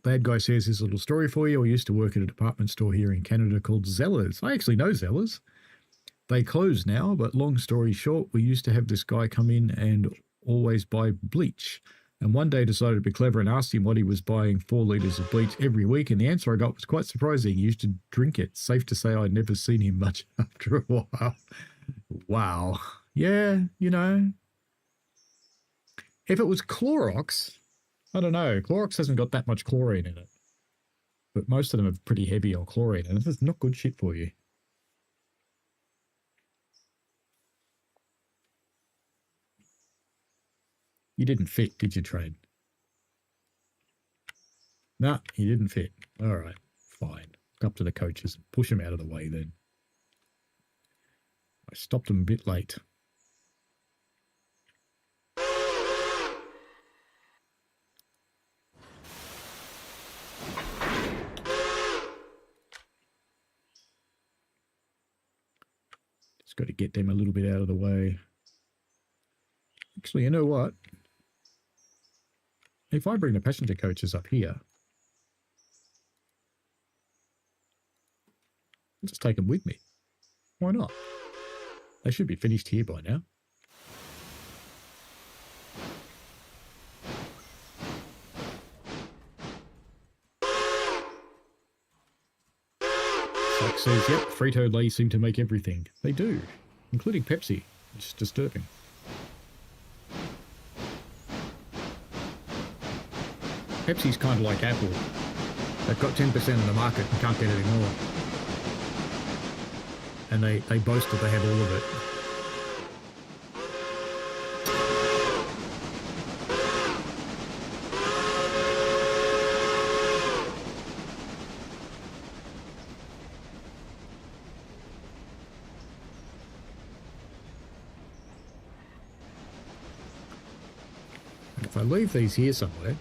Bad Guy says his little story for you. I used to work at a department store here in Canada called Zellers. I actually know Zellers. They closed now, but long story short, we used to have this guy come in and always buy bleach. And one day decided to be clever and asked him what he was buying 4 litres of bleach every week. And the answer I got was quite surprising. He used to drink it. Safe to say I'd never seen him much after a while. Wow. Yeah, you know. If it was Clorox, I don't know. Clorox hasn't got that much chlorine in it. But most of them are pretty heavy on chlorine. And this is not good shit for you. You didn't fit, did you, Trade? No, you didn't fit. All right, fine. Up to the coaches. Push them out of the way then. I stopped them a bit late. Just got to get them a little bit out of the way. Actually, you know what? If I bring the passenger coaches up here, I'll just take them with me. Why not? They should be finished here by now. Shark says, yep, Frito-Lay seem to make everything. They do, including Pepsi. It's disturbing. Pepsi's kind of like Apple. They've got 10% of the market and can't get any more. And they boast that they have all of it. And if I leave these here somewhere,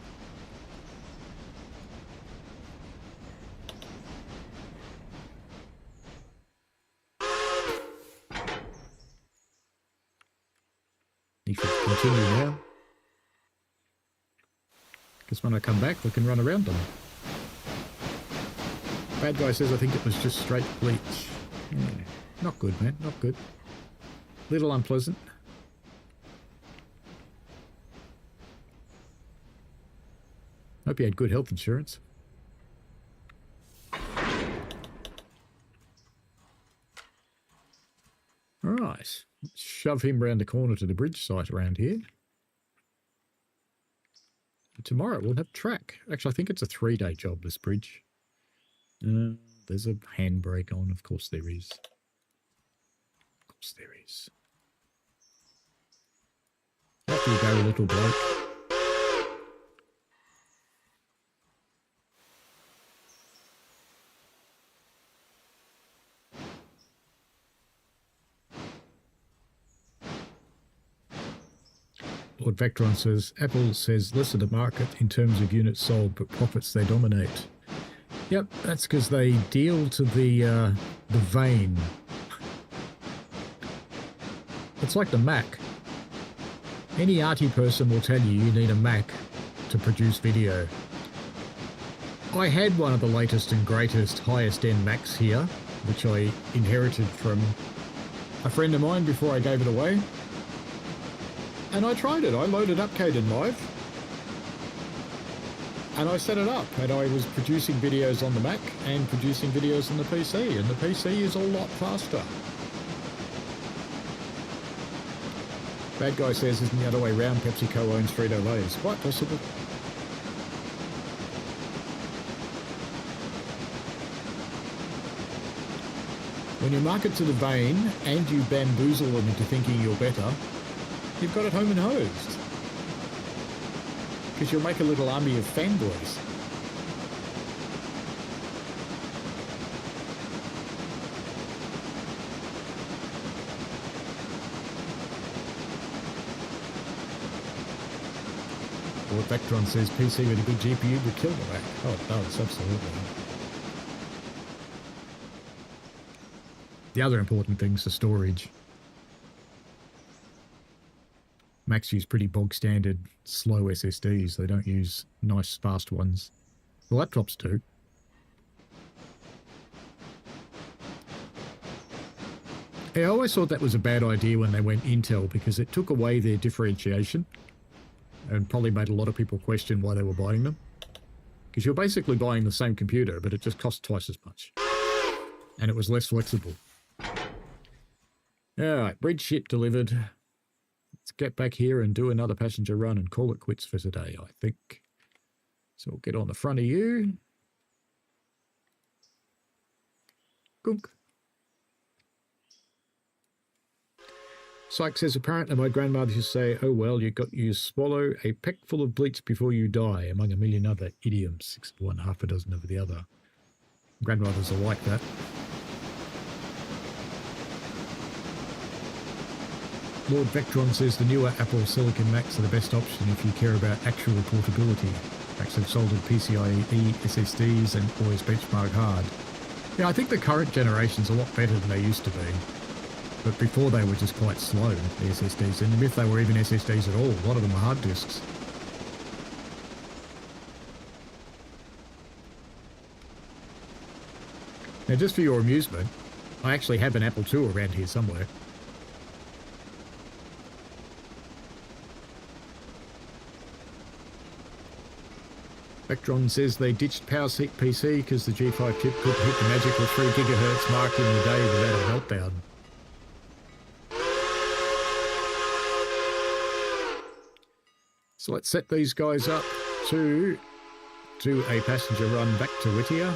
you should continue now. Because when I come back, we can run around them. Bad Guy says I think it was just straight bleach. Yeah, not good, man, not good. Little unpleasant. Hope you had good health insurance. All right, let's shove him round the corner to the bridge site around here. And tomorrow we'll have track. Actually, I think it's a 3-day job, this bridge. There's a handbrake on, of course there is. Of course there is. Off you go, little bloke. Lord Vectron says, Apple says less of the market in terms of units sold, but profits they dominate. Yep, that's because they deal to the vein. It's like the Mac. Any arty person will tell you you need a Mac to produce video. I had one of the latest and greatest highest end Macs here, which I inherited from a friend of mine before I gave it away. And I tried it. I loaded up Kdenlive and I set it up, and I was producing videos on the Mac and producing videos on the PC, and the PC is a lot faster. Bad Guy says, isn't the other way round, PepsiCo owns Frito-Lay? It's quite possible. When you market to the vein and you bamboozle them into thinking you're better, you've got it home and hosed. Because you'll make a little army of fanboys. Vectron says PC with a good GPU would kill the Mac. Oh, it does, absolutely. The other important thing's the storage. Macs use pretty bog standard slow SSDs. They don't use nice fast ones. The laptops do. Yeah, I always thought that was a bad idea when they went Intel because it took away their differentiation and probably made a lot of people question why they were buying them. Because you're basically buying the same computer, but it just cost twice as much. And it was less flexible. Alright, bridge ship delivered. Let's get back here and do another passenger run and call it quits for today, I think. So we'll get on the front of you. Gunk. Syke says, apparently my grandmother used to say, oh well, you swallow a peck full of bleach before you die, among a million other idioms, 6 of one, half a dozen of the other. Grandmothers are like that. Lord Vectron says the newer Apple Silicon Macs are the best option if you care about actual portability. Macs have sold PCIe SSDs and always benchmark hard. Yeah, I think the current generation's a lot better than they used to be. But before they were just quite slow, the SSDs. And if they were even SSDs at all, a lot of them were hard disks. Now, just for your amusement, I actually have an Apple II around here somewhere. Vectron says they ditched PowerSeek PC because the G5 chip couldn't hit the magical 3 GHz mark in the day without a meltdown. So let's set these guys up to do a passenger run back to Whittier.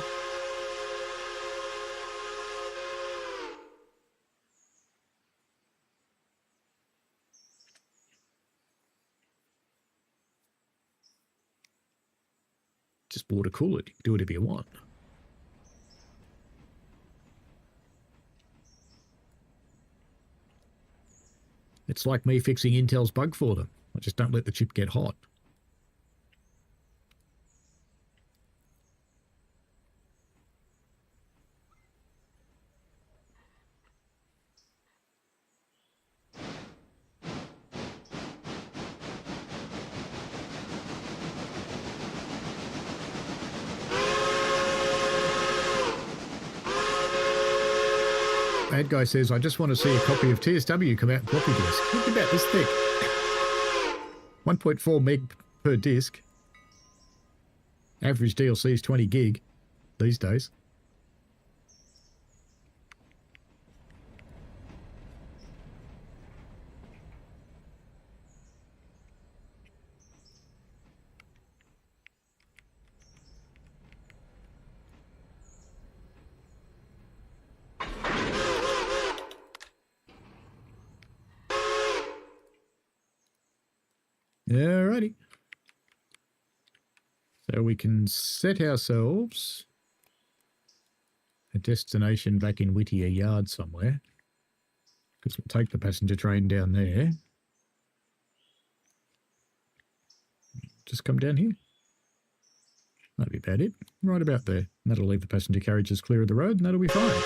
Just water cool it. Do whatever you want. It's like me fixing Intel's bug for them. I just don't let the chip get hot. Bad guy says, I just want to see a copy of TSW come out in floppy disk. Look about this thick. 1.4 meg per disk. Average DLC is 20 gig these days. Alrighty. So we can set ourselves a destination back in Whittier Yard somewhere. Because we'll take the passenger train down there. Just come down here. That'll be about it. Right about there. And that'll leave the passenger carriages clear of the road and that'll be fine.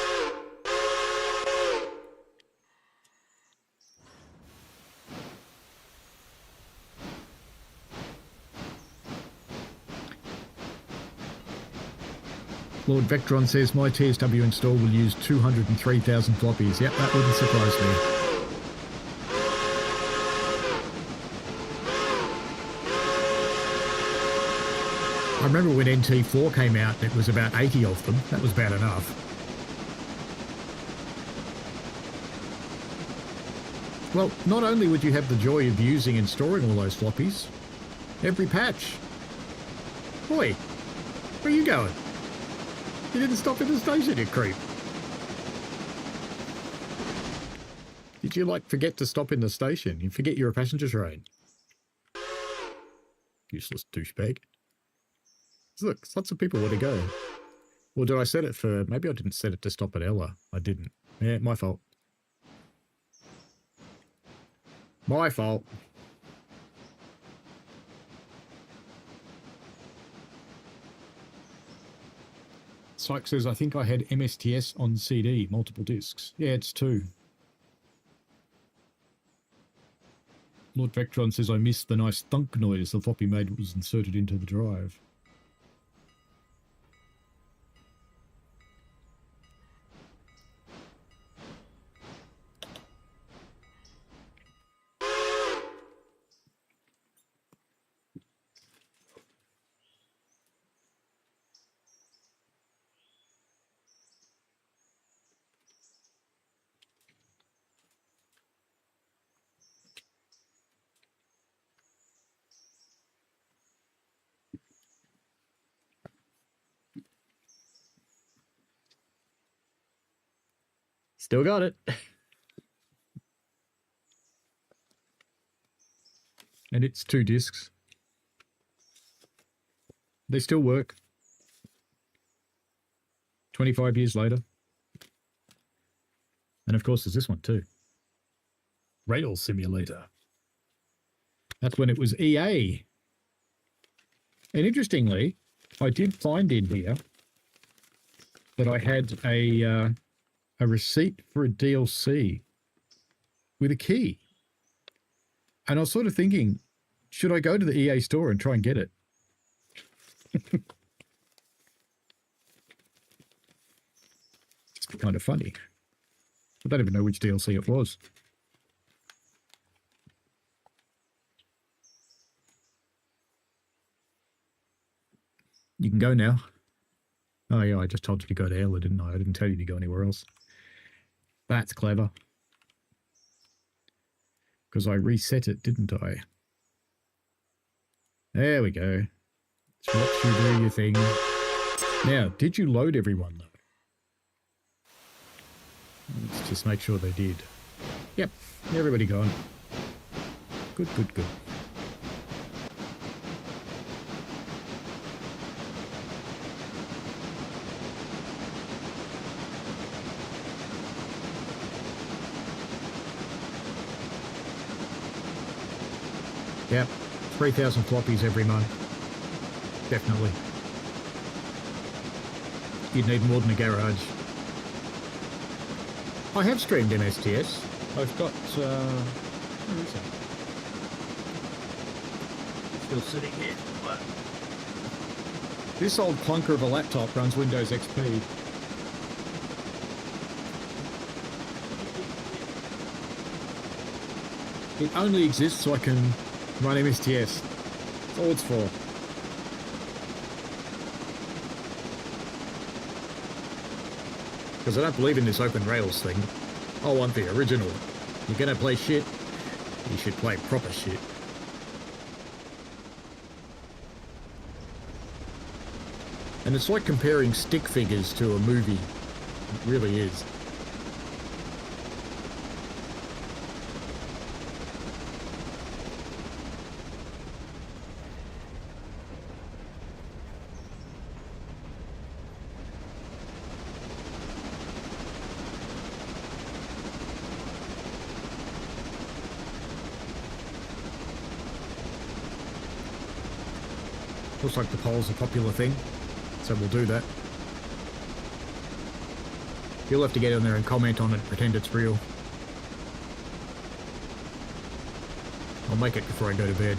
Lord Vectron says my TSW install will use 203,000 floppies. Yep, that wouldn't surprise me. I remember when NT4 came out, it was about 80 of them. That was bad enough. Well, not only would you have the joy of using and storing all those floppies, every patch. Boy, where are you going? You didn't stop at the station, you creep. Did you, like, forget to stop in the station? You forget you're a passenger train. Useless douchebag. Look, lots of people want to go. Well, did I set it for... Maybe I didn't set it to stop at Ela. I didn't. Yeah, my fault. My fault. Syke says, I think I had MSTS on CD, multiple discs. Yeah, it's 2. Lord Vectron says, I missed the nice thunk noise the floppy made was inserted into the drive. Still got it. And it's 2 discs. They still work. 25 years later. And of course there's this one too. Rail Simulator. That's when it was EA. And interestingly, I did find in here that I had a receipt for a DLC with a key. And I was sort of thinking, should I go to the EA store and try and get it? It's kind of funny. I don't even know which DLC it was. You can go now. Oh yeah, I just told you to go to Ela, didn't I? I didn't tell you to go anywhere else. That's clever. Because I reset it, didn't I? There we go. Let's watch you do your thing. Now, did you load everyone, though? Let's just make sure they did. Yep, everybody gone. Good, good, good. Yep, 3,000 floppies every month. Definitely. You'd need more than a garage. I have streamed MSTS. I've got, where is it? It's still sitting here. But this old clunker of a laptop runs Windows XP. It only exists so I can run MSTS. That's all it's for. Because I don't believe in this open rails thing. I want the original. You're gonna play shit, you should play proper shit. And it's like comparing stick figures to a movie. It really is. Looks like the poll's a popular thing, so we'll do that. You'll have to get in there and comment on it, pretend it's real. I'll make it before I go to bed.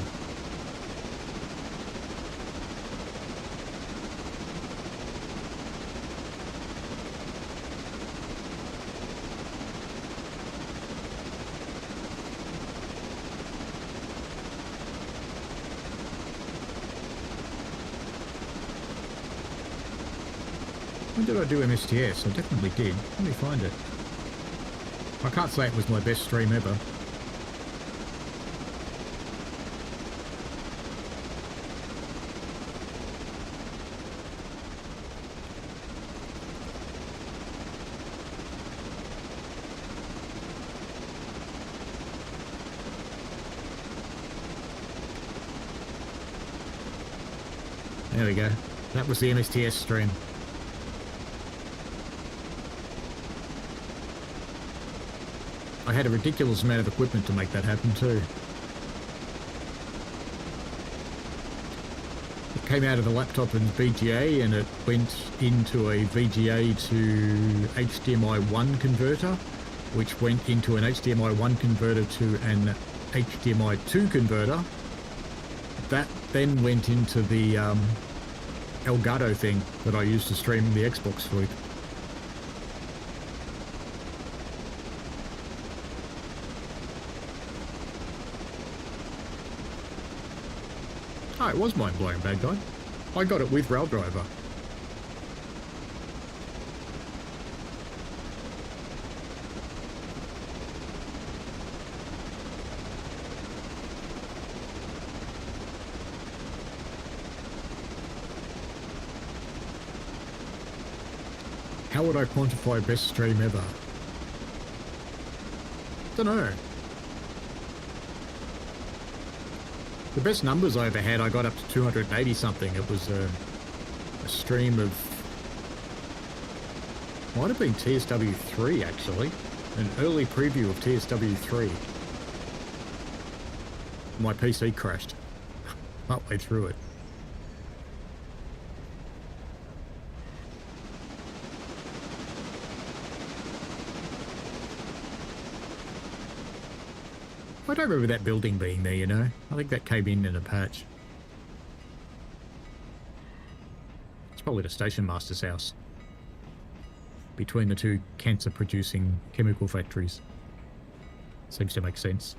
When did I do MSTS? I definitely did. Let me find it. I can't say it was my best stream ever. There we go. That was the MSTS stream. I had a ridiculous amount of equipment to make that happen too. came out of the laptop in VGA and it went into a VGA to HDMI 1 converter, which went into an HDMI 1 converter to an HDMI 2 converter. That then went into the Elgato thing that I used to stream the Xbox with. Oh, it was mind-blowing, bad guy. I got it with Raildriver. How would I quantify best stream ever? Don't know. The best numbers I ever had, I got up to 280 something. It was a stream of, might have been TSW3 actually, an early preview of TSW3. My PC crashed partway through it. I don't remember that building being there, you know. I think that came in a patch. It's probably the station master's house. Between the two cancer-producing chemical factories. Seems to make sense.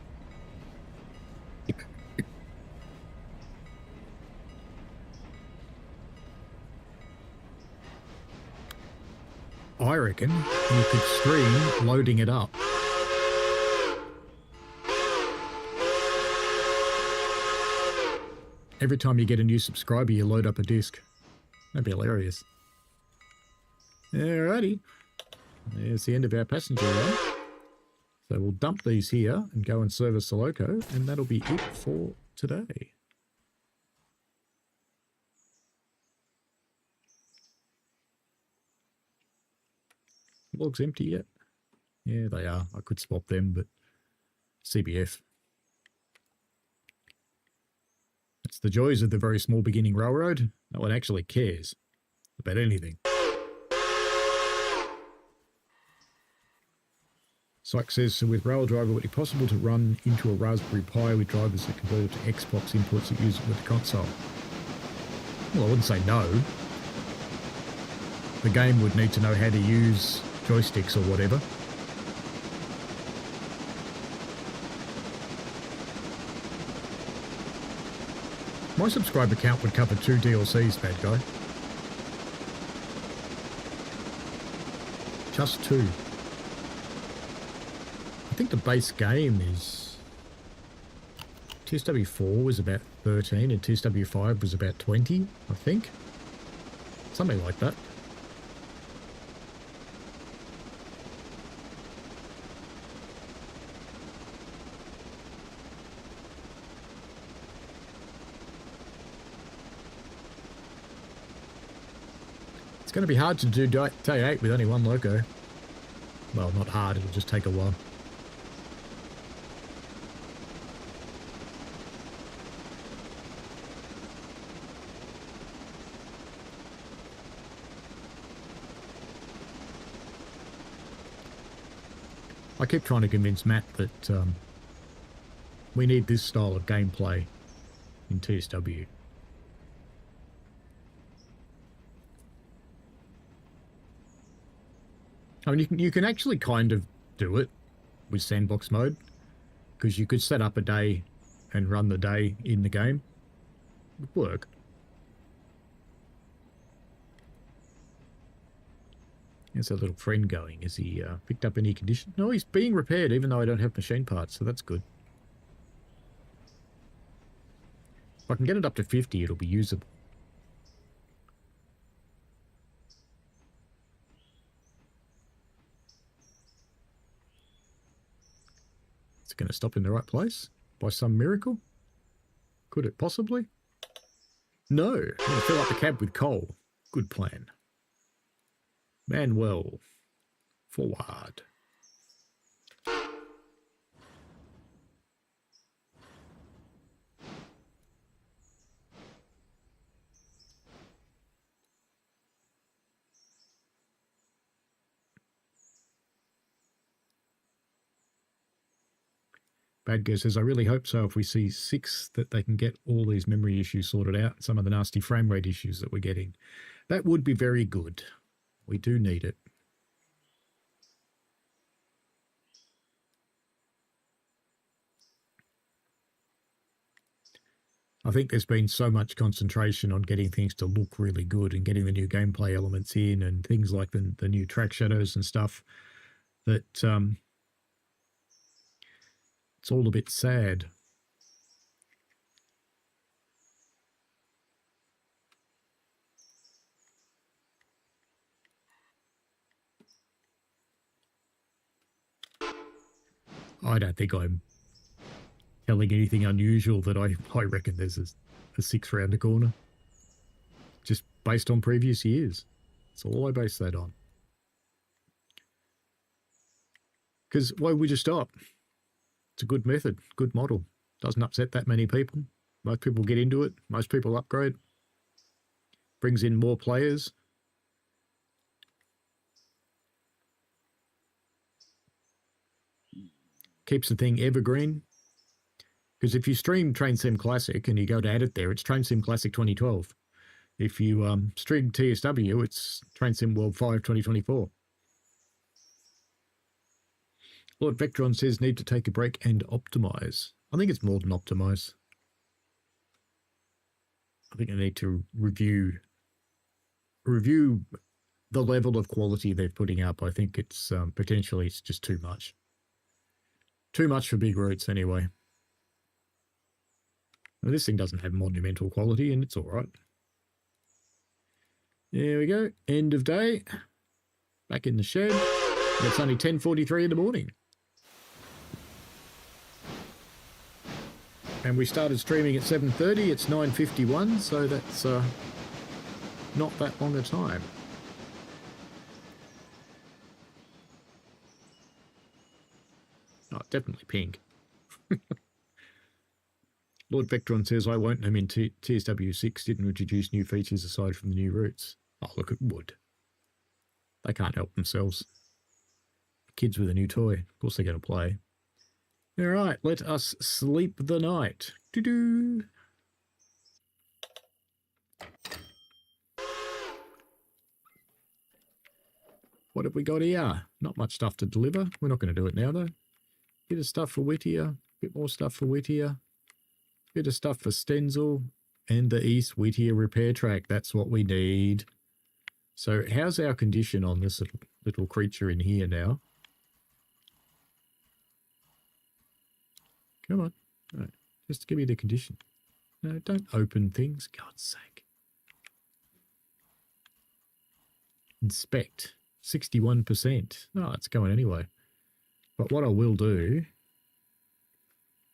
I reckon you could stream loading it up. Every time you get a new subscriber, you load up a disc. That'd be hilarious. Alrighty. There's the end of our passenger run. So we'll dump these here and go and service the loco, and that'll be it for today. Logs empty yet? Yeah, they are. I could swap them, but CBF. It's the joys of the very small beginning railroad. No one actually cares about anything. Syke says, so with Raildriver, would it be possible to run into a Raspberry Pi with drivers that convert it to Xbox inputs that use it with the console? Well, I wouldn't say no. The game would need to know how to use joysticks or whatever. My subscriber count would cover 2 DLCs, bad guy. Just 2. I think the base game is... TSW4 was about 13 and TSW5 was about 20, I think. Something like that. It's going to be hard to do day 8 with only one loco. Well, not hard, it'll just take a while. I keep trying to convince Matt that we need this style of gameplay in TSW. I mean, you can actually kind of do it with sandbox mode, because you could set up a day and run the day in the game. It would work. There's a little friend going. Has he picked up any condition? No, he's being repaired, even though I don't have machine parts, so that's good. If I can get it up to 50, it'll be usable. It's going to stop in the right place by some miracle? Could it possibly? No. I'm going to fill up the cab with coal. Good plan. Manuel. Forward. Bad Guy says, I really hope so if we see 6 that they can get all these memory issues sorted out, some of the nasty frame rate issues that we're getting. That would be very good. We do need it. I think there's been so much concentration on getting things to look really good and getting the new gameplay elements in and things like the new track shadows and stuff that it's all a bit sad. I don't think I'm telling anything unusual that I reckon there's a 6 round the corner. Just based on previous years. That's all I base that on. Because why would you stop? It's a good method, good model. Doesn't upset that many people. Most people get into it. Most people upgrade. Brings in more players. Keeps the thing evergreen. Because if you stream Train Sim Classic and you go to edit there, it's Train Sim Classic 2012. If you stream TSW, it's Train Sim World 5 2024. Lord Vectron says need to take a break and optimize. I think it's more than optimize. I think I need to review the level of quality they're putting up. I think it's potentially it's just too much. Too much for big roots anyway. Now, this thing doesn't have monumental quality and it's all right. There we go. End of day. Back in the shed. It's only 10:43 in the morning. And we started streaming at 7:30. It's 9:51, so that's not that long a time. Oh, definitely pink. Lord Vectron says, I won't. I mean, TSW6 didn't introduce new features aside from the new routes. Oh, look, it would. They can't help themselves. Kids with a new toy. Of course they're going to play. All right, let us sleep the night. Doo-doo. What have we got here? Not much stuff to deliver. We're not going to do it now, though. Bit of stuff for Whittier. Bit more stuff for Whittier. Bit of stuff for Stenzel. And the East Whittier repair track. That's what we need. So how's our condition on this little creature in here now? Come on. All right. Just give me the condition. No, don't open things. God's sake. Inspect. 61%. Oh, it's going anyway. But what I will do...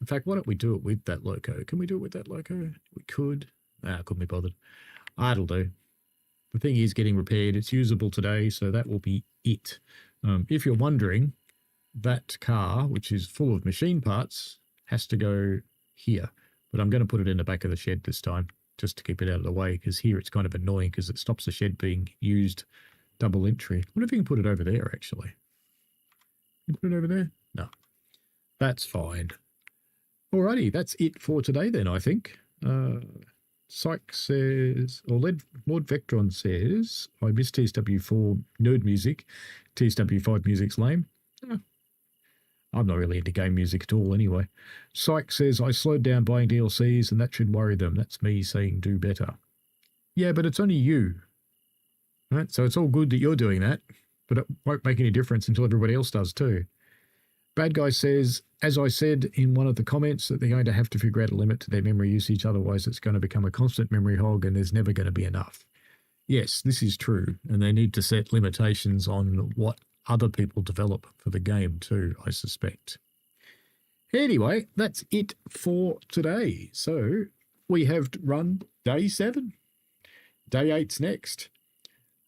In fact, why don't we do it with that loco? Can we do it with that loco? We could. Ah, couldn't be bothered. Ah, it'll do. The thing is getting repaired. It's usable today, so that will be it. If you're wondering, that car, which is full of machine parts, has to go here. But I'm going to put it in the back of the shed this time, just to keep it out of the way, because here it's kind of annoying because it stops the shed being used double entry. I wonder if you can put it over there, actually. Can you put it over there? No. That's fine. Alrighty, that's it for today then, I think. Syke says, or Lord Vectron says, I miss TSW4 nerd music. TSW5 music's lame. I'm not really into game music at all anyway. Syke says, I slowed down buying DLCs and that should worry them. That's me saying do better. Yeah, but it's only you. Right? So it's all good that you're doing that, but it won't make any difference until everybody else does too. Bad Guy says, as I said in one of the comments, that they're going to have to figure out a limit to their memory usage, otherwise it's going to become a constant memory hog and there's never going to be enough. Yes, this is true, and they need to set limitations on what other people develop for the game too, I suspect. Anyway, that's it for today. So we have run day 7. Day 8's next.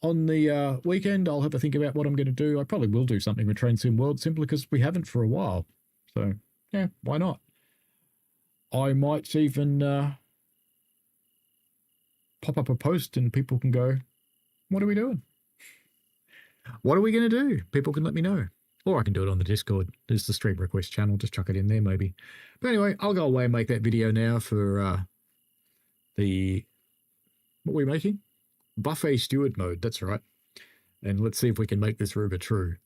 On the weekend, I'll have a think about what I'm going to do. I probably will do something with Train Sim World simply because we haven't for a while. So, yeah, why not? I might even pop up a post and people can go, what are we doing? What are we going to do? People can let me know. Or I can do it on the Discord. There's the stream request channel. Just chuck it in there, maybe. But anyway, I'll go away and make that video now for what are we making? Buffet steward mode. That's right. And let's see if we can make this Ruba true.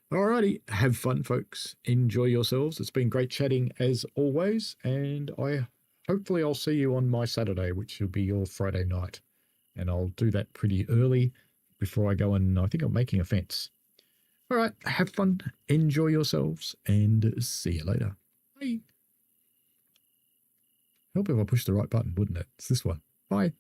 Alrighty. Have fun, folks. Enjoy yourselves. It's been great chatting as always. And hopefully I'll see you on my Saturday, which will be your Friday night. And I'll do that pretty early before I go and I think I'm making a fence. All right, have fun, enjoy yourselves, and see you later. Bye. Help if I push the right button, wouldn't it? It's this one. Bye.